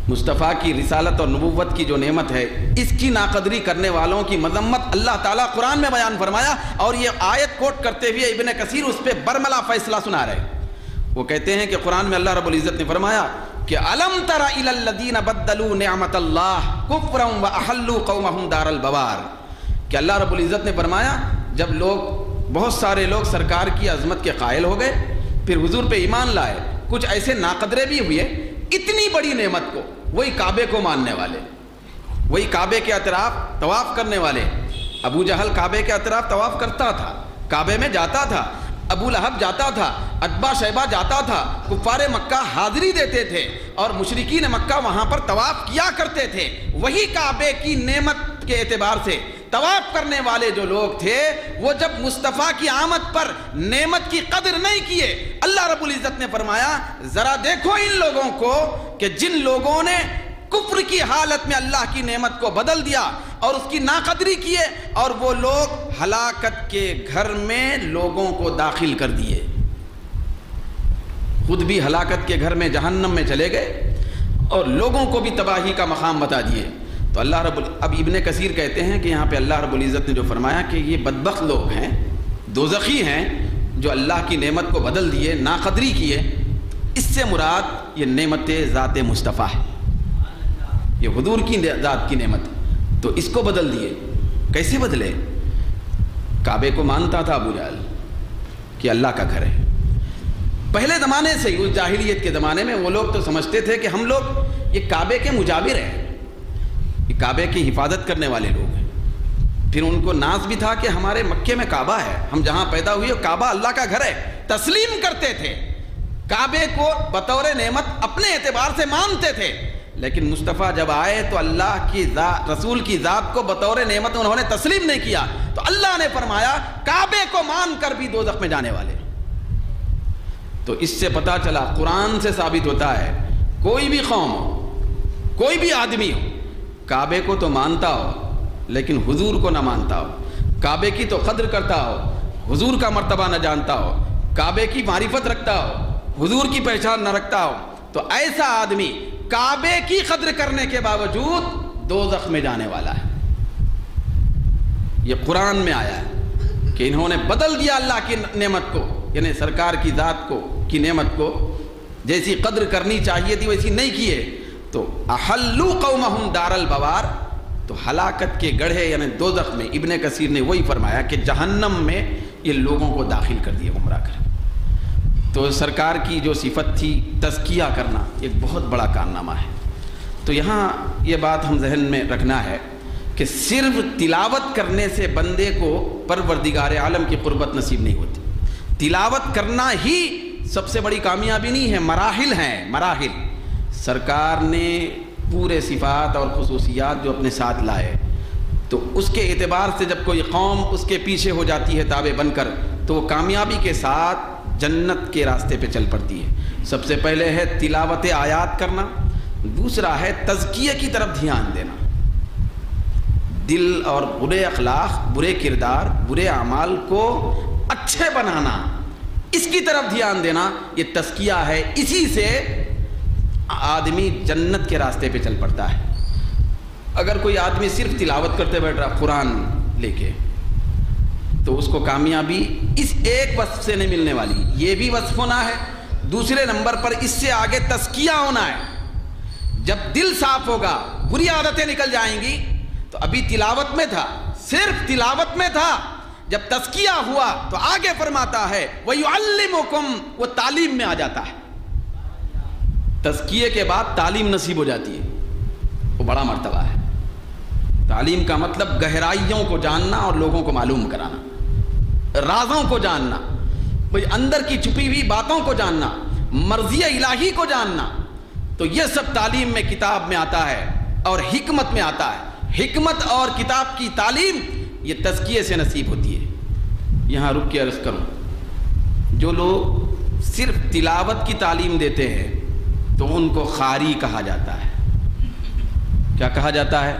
مصطفیٰ کی رسالت اور نبوت کی جو نعمت ہے، اس کی ناقدری کرنے والوں کی مذمت اللہ تعالیٰ قرآن میں بیان فرمایا، اور یہ آیت کوٹ کرتے ہوئے ابن کثیر اس پہ برملا فیصلہ سنا رہے ہیں۔ وہ کہتے ہیں کہ قرآن میں اللہ رب العزت نے فرمایا کہ الم تر الی الذین بدلوا نعمت اللہ کفرا واحلوا قومهم دار البوار، کہ اللہ رب العزت نے فرمایا جب بہت سارے لوگ سرکار کی عظمت کے قائل ہو گئے، پھر حضور پہ ایمان لائے، کچھ ایسے ناقدرے بھی ہوئے، اتنی بڑی نعمت کو، وہی کعبے کو ماننے والے، وہی کعبے کے اطراف طواف کرنے والے۔ ابو جہل کعبے کے اطراف طواف کرتا تھا، کعبے میں جاتا تھا، ابو لہب جاتا تھا، عتبہ شیبہ جاتا تھا، کفار مکہ حاضری دیتے تھے اور مشرکین مکہ وہاں پر طواف کیا کرتے تھے۔ وہی کعبے کی نعمت کے اعتبار سے طواف کرنے والے جو لوگ تھے، وہ جب مصطفیٰ کی آمد پر نعمت کی قدر نہیں کیے، اللہ رب العزت نے فرمایا ذرا دیکھو ان لوگوں کو کہ جن لوگوں نے کفر کی حالت میں اللہ کی نعمت کو بدل دیا اور اس کی ناقدری کیے، اور وہ لوگ ہلاکت کے گھر میں لوگوں کو داخل کر دیے، خود بھی ہلاکت کے گھر میں جہنم میں چلے گئے اور لوگوں کو بھی تباہی کا مقام بتا دیے۔ تو اللہ اب ابن کثیر کہتے ہیں کہ یہاں پہ اللہ رب العزت نے جو فرمایا کہ یہ بدبخت لوگ ہیں، دوزخی ہیں، جو اللہ کی نعمت کو بدل دیے، ناقدری کیے، اس سے مراد یہ نعمت ذات مصطفیٰ ہے، یہ حضور کی ذات کی نعمت ہے، تو اس کو بدل دیے۔ کیسے بدلے؟ کعبے کو مانتا تھا ابو جہل کہ اللہ کا گھر ہے، پہلے زمانے سے ہی، اس جاہلیت کے زمانے میں وہ لوگ تو سمجھتے تھے کہ ہم لوگ یہ کعبے کے مجاور ہیں، یہ کعبے کی حفاظت کرنے والے لوگ ہیں۔ پھر ان کو ناز بھی تھا کہ ہمارے مکے میں کعبہ ہے، ہم جہاں پیدا ہوئے کعبہ اللہ کا گھر ہے، تسلیم کرتے تھے، کعبے کو بطور نعمت اپنے اعتبار سے مانتے تھے۔ لیکن مصطفیٰ جب آئے تو اللہ کی ذات، رسول کی ذات کو بطور نعمت انہوں نے تسلیم نہیں کیا، تو اللہ نے فرمایا کعبے کو مان کر بھی دوزخ میں جانے والے۔ تو اس سے پتہ چلا، قرآن سے ثابت ہوتا ہے، کوئی بھی قوم ہو، کوئی بھی آدمی ہو، کعبے کو تو مانتا ہو لیکن حضور کو نہ مانتا ہو، کعبے کی تو قدر کرتا ہو، حضور کا مرتبہ نہ جانتا ہو، کعبے کی معرفت رکھتا ہو، حضور کی پہچان نہ رکھتا ہو، تو ایسا آدمی کعبے کی قدر کرنے کے باوجود دوزخ میں جانے والا ہے۔ یہ قرآن میں آیا ہے کہ انہوں نے بدل دیا اللہ کی نعمت کو، یعنی سرکار کی ذات کو، کی نعمت کو، جیسی قدر کرنی چاہیے تھی ویسی نہیں کیے، تو احلوا قومهم دار البوار، تو ہلاکت کے گڑھے یعنی دوزخ میں۔ ابن کثیر نے وہی فرمایا کہ جہنم میں یہ لوگوں کو داخل کر دیے گمراہ کر۔ تو سرکار کی جو صفت تھی تزکیہ کرنا، ایک بہت بڑا کارنامہ ہے۔ تو یہاں یہ بات ہم ذہن میں رکھنا ہے کہ صرف تلاوت کرنے سے بندے کو پروردگار عالم کی قربت نصیب نہیں ہوتی، تلاوت کرنا ہی سب سے بڑی کامیابی نہیں ہے، مراحل ہیں، مراحل۔ سرکار نے پورے صفات اور خصوصیات جو اپنے ساتھ لائے، تو اس کے اعتبار سے جب کوئی قوم اس کے پیچھے ہو جاتی ہے تابع بن کر، تو وہ کامیابی کے ساتھ جنت کے راستے پہ چل پڑتی ہے۔ سب سے پہلے ہے تلاوت آیات کرنا، دوسرا ہے تزکیہ کی طرف دھیان دینا، دل اور برے اخلاق، برے کردار، برے اعمال کو اچھے بنانا، اس کی طرف دھیان دینا، یہ تزکیہ ہے۔ اسی سے آدمی جنت کے راستے پہ چل پڑتا ہے۔ اگر کوئی آدمی صرف تلاوت کرتے بیٹھ رہا قرآن لے کے، تو اس کو کامیابی اس ایک وصف سے نہیں ملنے والی، یہ بھی وصف ہونا ہے، دوسرے نمبر پر اس سے آگے تزکیہ ہونا ہے۔ جب دل صاف ہوگا، بری عادتیں نکل جائیں گی۔ تو ابھی تلاوت میں تھا، صرف تلاوت میں تھا، جب تزکیہ ہوا تو آگے فرماتا ہے وَيُعَلِّمُكُمْ، وہ تعلیم میں آ جاتا ہے۔ تزکیے کے بعد تعلیم نصیب ہو جاتی ہے، وہ بڑا مرتبہ ہے۔ تعلیم کا مطلب گہرائیوں کو جاننا اور لوگوں کو معلوم کرانا، رازوں کو جاننا، کوئی اندر کی چھپی ہوئی باتوں کو جاننا، مرضی الہی کو جاننا، تو یہ سب تعلیم میں، کتاب میں آتا ہے اور حکمت میں آتا ہے۔ حکمت اور کتاب کی تعلیم یہ تزکیے سے نصیب ہوتی ہے۔ یہاں رک کے عرض کروں، جو لوگ صرف تلاوت کی تعلیم دیتے ہیں تو ان کو قاری کہا جاتا ہے۔ کیا کہا جاتا ہے؟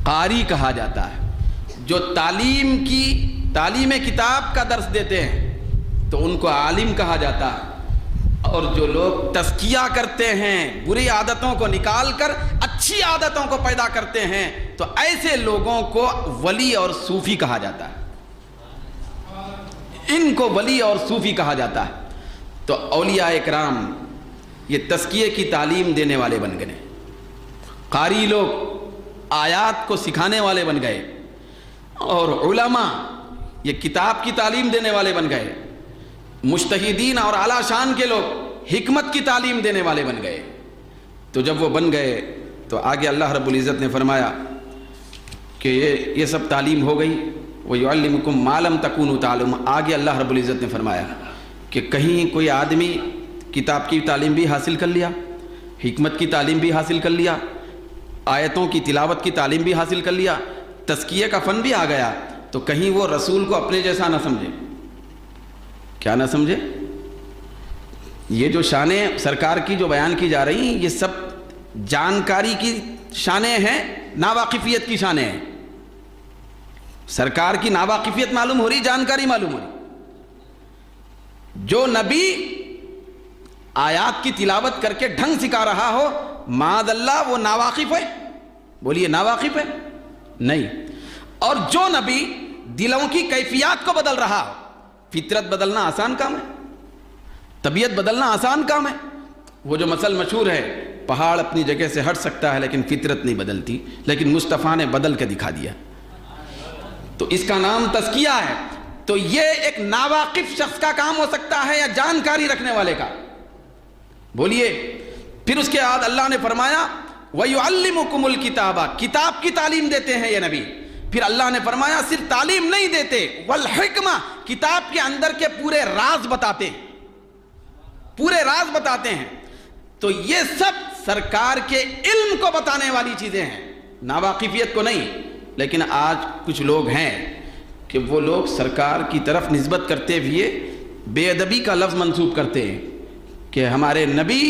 قاری کہا جاتا ہے۔ جو تعلیم کتاب کا درس دیتے ہیں تو ان کو عالم کہا جاتا ہے، اور جو لوگ تزکیہ کرتے ہیں، بری عادتوں کو نکال کر اچھی عادتوں کو پیدا کرتے ہیں، تو ایسے لوگوں کو ولی اور صوفی کہا جاتا ہے، ان کو ولی اور صوفی کہا جاتا ہے۔ تو اولیاء اکرام یہ تزکیے کی تعلیم دینے والے بن گئے، قاری لوگ آیات کو سکھانے والے بن گئے، اور علماء یہ کتاب کی تعلیم دینے والے بن گئے، مجتہدین اور اعلیٰ شان کے لوگ حکمت کی تعلیم دینے والے بن گئے۔ تو جب وہ بن گئے تو آگے اللہ رب العزت نے فرمایا کہ یہ سب تعلیم ہو گئی، وَيُعَلِّمُكُم مَّا لَمْ تَكُونُوا تَعْلَمُونَ۔ آگے اللہ رب العزت نے فرمایا کہ کہیں کوئی آدمی کتاب کی تعلیم بھی حاصل کر لیا، حکمت کی تعلیم بھی حاصل کر لیا، آیتوں کی تلاوت کی تعلیم بھی حاصل کر لیا، تزکیے کا فن بھی آ گیا، تو کہیں وہ رسول کو اپنے جیسا نہ سمجھے۔ کیا نہ سمجھے؟ یہ جو شانیں سرکار کی جو بیان کی جا رہی ہیں، یہ سب جانکاری کی شانیں ہیں، ناواقفیت کی شانیں ہیں۔ سرکار کی ناواقفیت معلوم ہو رہی، جانکاری معلوم ہو رہی۔ جو نبی آیات کی تلاوت کر کے ڈھنگ سکھا رہا ہو، معاذ اللہ وہ ناواقف ہے؟ بولیے ناواقف ہے؟ نہیں۔ اور جو نبی دلوں کی کیفیات کو بدل رہا ہو، فطرت بدلنا آسان کام ہے، طبیعت بدلنا آسان کام ہے۔ وہ جو مثل مشہور ہے، پہاڑ اپنی جگہ سے ہٹ سکتا ہے لیکن فطرت نہیں بدلتی، لیکن مصطفیٰ نے بدل کے دکھا دیا، تو اس کا نام تزکیہ ہے۔ تو یہ ایک ناواقف شخص کا کام ہو سکتا ہے یا جانکاری رکھنے والے کا؟ بولیے۔ پھر اس کے بعد اللہ نے فرمایا وَيُعَلِّمُكُمُ الْكِتَابَ، کتاب کی تعلیم دیتے ہیں یہ نبی۔ پھر اللہ نے فرمایا صرف تعلیم نہیں دیتے، وَالْحِکْمَةَ، کتاب کے اندر کے پورے راز بتاتے ہیں، پورے راز بتاتے ہیں۔ تو یہ سب سرکار کے علم کو بتانے والی چیزیں ہیں، ناواقفیت کو نہیں۔ لیکن آج کچھ لوگ ہیں کہ وہ لوگ سرکار کی طرف نسبت کرتے ہوئے بے ادبی کا لفظ منسوب کرتے ہیں کہ ہمارے نبی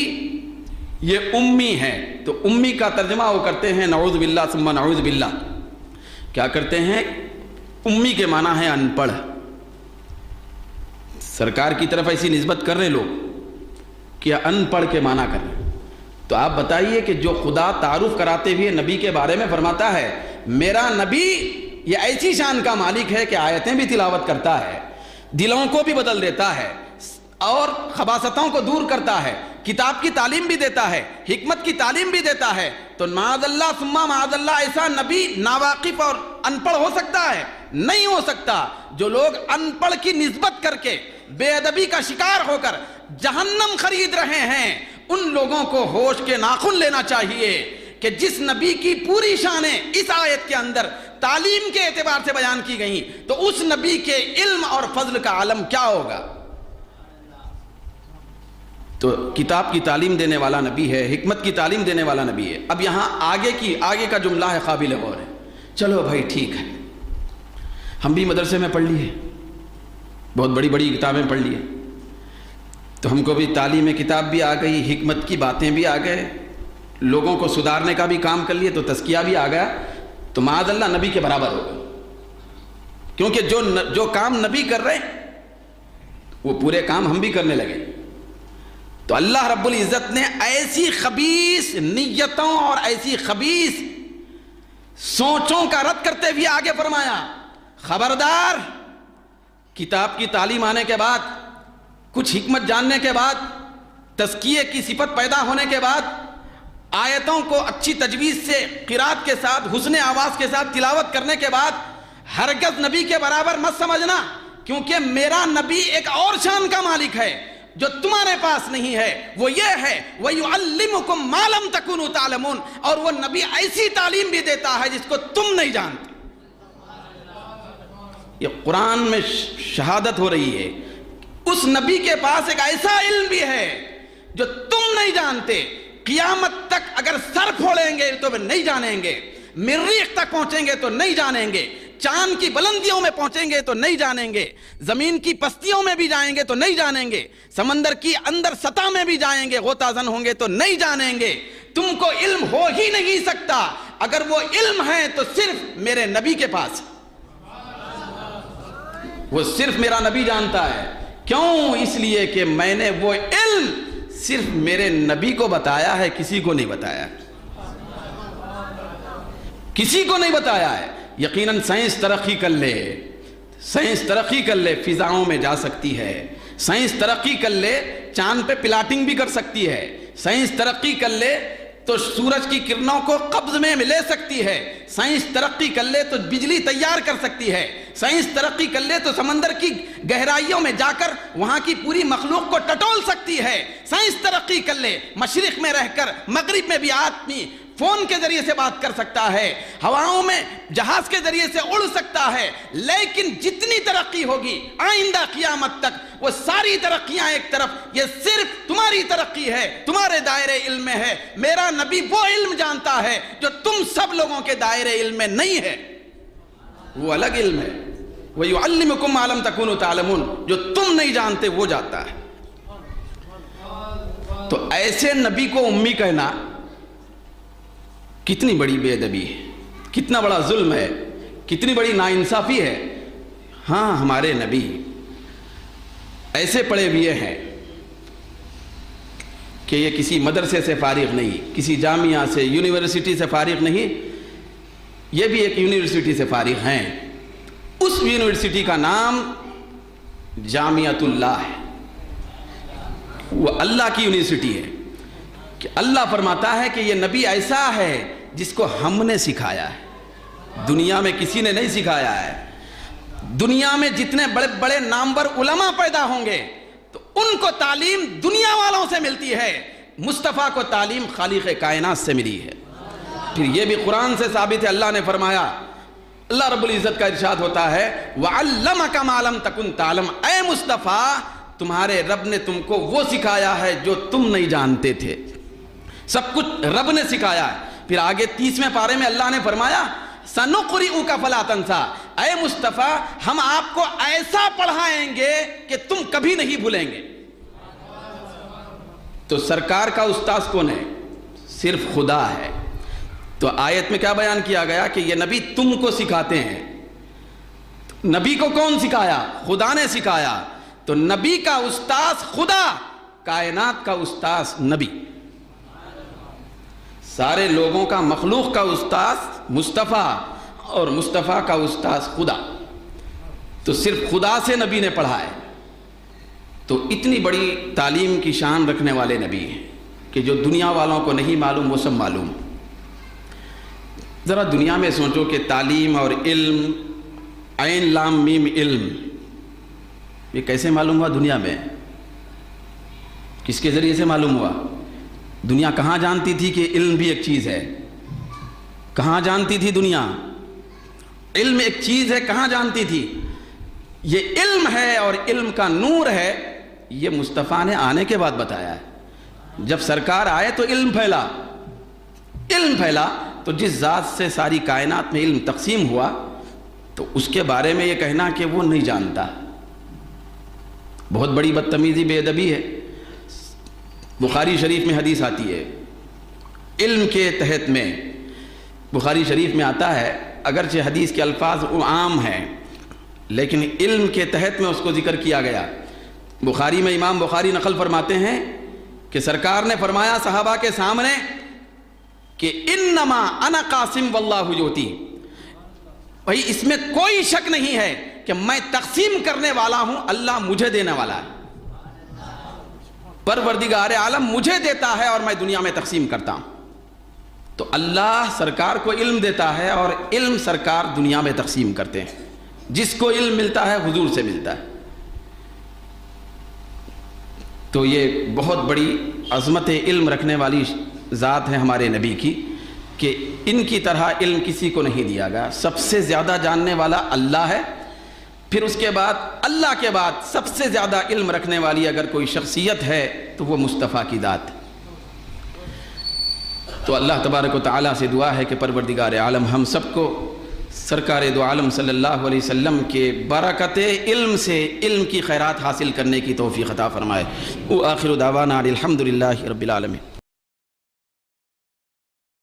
یہ امی ہیں، تو امی کا ترجمہ وہ کرتے ہیں نعوذ باللہ ثم نعوذ باللہ۔ کیا کرتے ہیں؟ امی کے معنی ہے ان پڑھ۔ سرکار کی طرف ایسی نسبت کر رہے لوگ کہ ان پڑھ کے معنی کر رہے۔ تو آپ بتائیے کہ جو خدا تعارف کراتے ہوئے نبی کے بارے میں فرماتا ہے میرا نبی یہ ایسی شان کا مالک ہے کہ آیتیں بھی تلاوت کرتا ہے، دلوں کو بھی بدل دیتا ہے، اور خباثتوں کو دور کرتا ہے، کتاب کی تعلیم بھی دیتا ہے، حکمت کی تعلیم بھی دیتا ہے، تو معاذ اللہ ثم معاذ اللہ ایسا نبی ناواقف اور ان پڑھ ہو سکتا ہے؟ نہیں ہو سکتا۔ جو لوگ ان پڑھ کی نسبت کر کے بے ادبی کا شکار ہو کر جہنم خرید رہے ہیں، ان لوگوں کو ہوش کے ناخن لینا چاہیے کہ جس نبی کی پوری شانیں اس آیت کے اندر تعلیم کے اعتبار سے بیان کی گئیں، تو اس نبی کے علم اور فضل کا عالم کیا ہوگا؟ تو کتاب کی تعلیم دینے والا نبی ہے، حکمت کی تعلیم دینے والا نبی ہے۔ اب یہاں آگے کا جملہ ہے قابل غور ہے۔ چلو بھائی ٹھیک ہے، ہم بھی مدرسے میں پڑھ لیے، بہت بڑی بڑی کتابیں پڑھ لیے، تو ہم کو بھی تعلیم کتاب بھی آ گئی، حکمت کی باتیں بھی آ گئے، لوگوں کو سدھارنے کا بھی کام کر لیے، تو تزکیہ بھی آ گیا، تو معاذ اللہ نبی کے برابر ہو گئے۔ کیونکہ جو کام نبی کر رہے وہ پورے کام ہم بھی کرنے لگے۔ تو اللہ رب العزت نے ایسی خبیث نیتوں اور ایسی خبیث سوچوں کا رد کرتے ہوئے آگے فرمایا خبردار، کتاب کی تعلیم آنے کے بعد، کچھ حکمت جاننے کے بعد، تزکیے کی صفت پیدا ہونے کے بعد، آیتوں کو اچھی تجویز سے قرات کے ساتھ حسن آواز کے ساتھ تلاوت کرنے کے بعد ہرگز نبی کے برابر مت سمجھنا، کیونکہ میرا نبی ایک اور شان کا مالک ہے جو تمہارے پاس نہیں ہے۔ وہ یہ ہے وَيُعَلِّمُكُم مَّا لَمْ تَكُونُوا تَعْلَمُونَ، اور وہ نبی ایسی تعلیم بھی دیتا ہے جس کو تم نہیں جانتے۔ یہ قرآن میں شہادت ہو رہی ہے، اس نبی کے پاس ایک ایسا علم بھی ہے جو تم نہیں جانتے۔ قیامت تک اگر سر پھوڑیں گے تو نہیں جانیں گے، مریخ تک پہنچیں گے تو نہیں جانیں گے، چاند کی بلندیوں میں پہنچیں گے تو نہیں جانیں گے، زمین کی پستیوں میں بھی جائیں گے تو نہیں جانیں گے، سمندر کی اندر سطح میں بھی جائیں گے، غوطہ زن ہوں گے تو نہیں جانیں گے۔ تم کو علم ہو ہی نہیں سکتا، اگر وہ علم ہے تو صرف میرے نبی کے پاس۔ وہ صرف میرا نبی جانتا ہے۔ کیوں؟ اس لیے کہ میں نے وہ علم صرف میرے نبی کو بتایا ہے، کسی کو نہیں بتایا، کسی کو نہیں بتایا ہے۔ یقیناً سائنس ترقی کر لے، سائنس ترقی کر لے، فضاؤں میں جا سکتی ہے، سائنس ترقی کر لے چاند پہ پلاٹنگ بھی کر سکتی ہے، سائنس ترقی کر لے تو سورج کی کرنوں کو قبض میں لے سکتی ہے، سائنس ترقی کر لے تو بجلی تیار کر سکتی ہے، سائنس ترقی کر لے تو سمندر کی گہرائیوں میں جا کر وہاں کی پوری مخلوق کو ٹٹول سکتی ہے، سائنس ترقی کر لے مشرق میں رہ کر مغرب میں بھی آدمی فون کے ذریعے سے بات کر سکتا ہے، ہواؤں میں جہاز کے ذریعے سے اڑ سکتا ہے، لیکن جتنی ترقی ہوگی آئندہ قیامت تک وہ ساری ترقیاں ایک طرف، یہ صرف تمہاری ترقی ہے، تمہارے دائرے علم میں ہے۔ میرا نبی وہ علم جانتا ہے جو تم سب لوگوں کے دائرے علم میں نہیں ہے، وہ الگ علم ہے۔ وَيُعَلِّمُكُمْ مَا لَمْ تَكُونُوا تَعْلَمُونَ، جو تم نہیں جانتے وہ جانتا ہے۔ تو ایسے نبی کو امی کہنا کتنی بڑی بے ادبی ہے، کتنا بڑا ظلم ہے، کتنی بڑی ناانصافی ہے۔ ہاں، ہمارے نبی ایسے پڑھے ہوئے ہیں کہ یہ کسی مدرسے سے فارغ نہیں، کسی جامعہ سے، یونیورسٹی سے فارغ نہیں، یہ بھی ایک یونیورسٹی سے فارغ ہیں۔ اس یونیورسٹی کا نام جامعۃ اللہ ہے، وہ اللہ کی یونیورسٹی ہے کہ اللہ فرماتا ہے کہ یہ نبی ایسا ہے جس کو ہم نے سکھایا ہے، دنیا میں کسی نے نہیں سکھایا ہے۔ دنیا میں جتنے بڑے بڑے نامور علماء پیدا ہوں گے تو ان کو تعلیم دنیا والوں سے ملتی ہے، مصطفیٰ کو تعلیم خالق کائنات سے ملی ہے۔ پھر یہ بھی قرآن سے ثابت ہے، اللہ نے فرمایا، اللہ رب العزت کا ارشاد ہوتا ہے وَعَلَّمَكَ مَا لَمْ تَكُنْ تَعْلَمْ، اے مصطفیٰ تمہارے رب نے تم کو وہ سکھایا ہے جو تم نہیں جانتے تھے، سب کچھ رب نے سکھایا ہے۔ پھر آگے 30ویں پارے میں اللہ نے فرمایا سَنُقْرِئُكَ فَلَا تَنْسَىٰ، اے مصطفیٰ ہم آپ کو ایسا پڑھائیں گے کہ تم کبھی نہیں بھولیں گے۔ تو سرکار کا استاذ کون ہے؟ صرف خدا ہے۔ تو آیت میں کیا بیان کیا گیا کہ یہ نبی تم کو سکھاتے ہیں۔ نبی کو کون سکھایا؟ خدا نے سکھایا۔ تو نبی کا استاذ خدا، کائنات کا استاذ نبی، سارے لوگوں کا، مخلوق کا استاذ مصطفیٰ، اور مصطفیٰ کا استاذ خدا۔ تو صرف خدا سے نبی نے پڑھا ہے۔ تو اتنی بڑی تعلیم کی شان رکھنے والے نبی ہیں کہ جو دنیا والوں کو نہیں معلوم وہ سب معلوم۔ ذرا دنیا میں سوچو کہ تعلیم اور علم، عین لام میم علم، یہ کیسے معلوم ہوا دنیا میں؟ کس کے ذریعے سے معلوم ہوا؟ دنیا کہاں جانتی تھی کہ علم بھی ایک چیز ہے؟ کہاں جانتی تھی دنیا؟ علم ایک چیز ہے، کہاں جانتی تھی؟ یہ علم ہے اور علم کا نور ہے، یہ مصطفیٰ نے آنے کے بعد بتایا ہے۔ جب سرکار آئے تو علم پھیلا، علم پھیلا تو جس ذات سے ساری کائنات میں علم تقسیم ہوا تو اس کے بارے میں یہ کہنا کہ وہ نہیں جانتا، بہت بڑی بدتمیزی، بے ادبی ہے۔ بخاری شریف میں حدیث آتی ہے، علم کے تحت میں، بخاری شریف میں آتا ہے، اگرچہ حدیث کے الفاظ عام ہیں لیکن علم کے تحت میں اس کو ذکر کیا گیا۔ بخاری میں امام بخاری نقل فرماتے ہیں کہ سرکار نے فرمایا صحابہ کے سامنے کہ انما انا قاسم واللہ یؤتی، بھائی اس میں کوئی شک نہیں ہے کہ میں تقسیم کرنے والا ہوں، اللہ مجھے دینے والا ہے، پروردگار عالم مجھے دیتا ہے اور میں دنیا میں تقسیم کرتا ہوں۔ تو اللہ سرکار کو علم دیتا ہے اور علم سرکار دنیا میں تقسیم کرتے ہیں، جس کو علم ملتا ہے حضور سے ملتا ہے۔ تو یہ بہت بڑی عظمت علم رکھنے والی ذات ہے ہمارے نبی کی کہ ان کی طرح علم کسی کو نہیں دیا گیا۔ سب سے زیادہ جاننے والا اللہ ہے، پھر اس کے بعد اللہ کے بعد سب سے زیادہ علم رکھنے والی اگر کوئی شخصیت ہے تو وہ مصطفیٰ کی ذات ہے۔ تو اللہ تبارک و تعالیٰ سے دعا ہے کہ پروردگار عالم ہم سب کو سرکار دو عالم صلی اللہ علیہ وسلم کے برکت علم سے علم کی خیرات حاصل کرنے کی توفیق عطا فرمائے۔ وآخر دعوانا الحمدللہ رب العالمین۔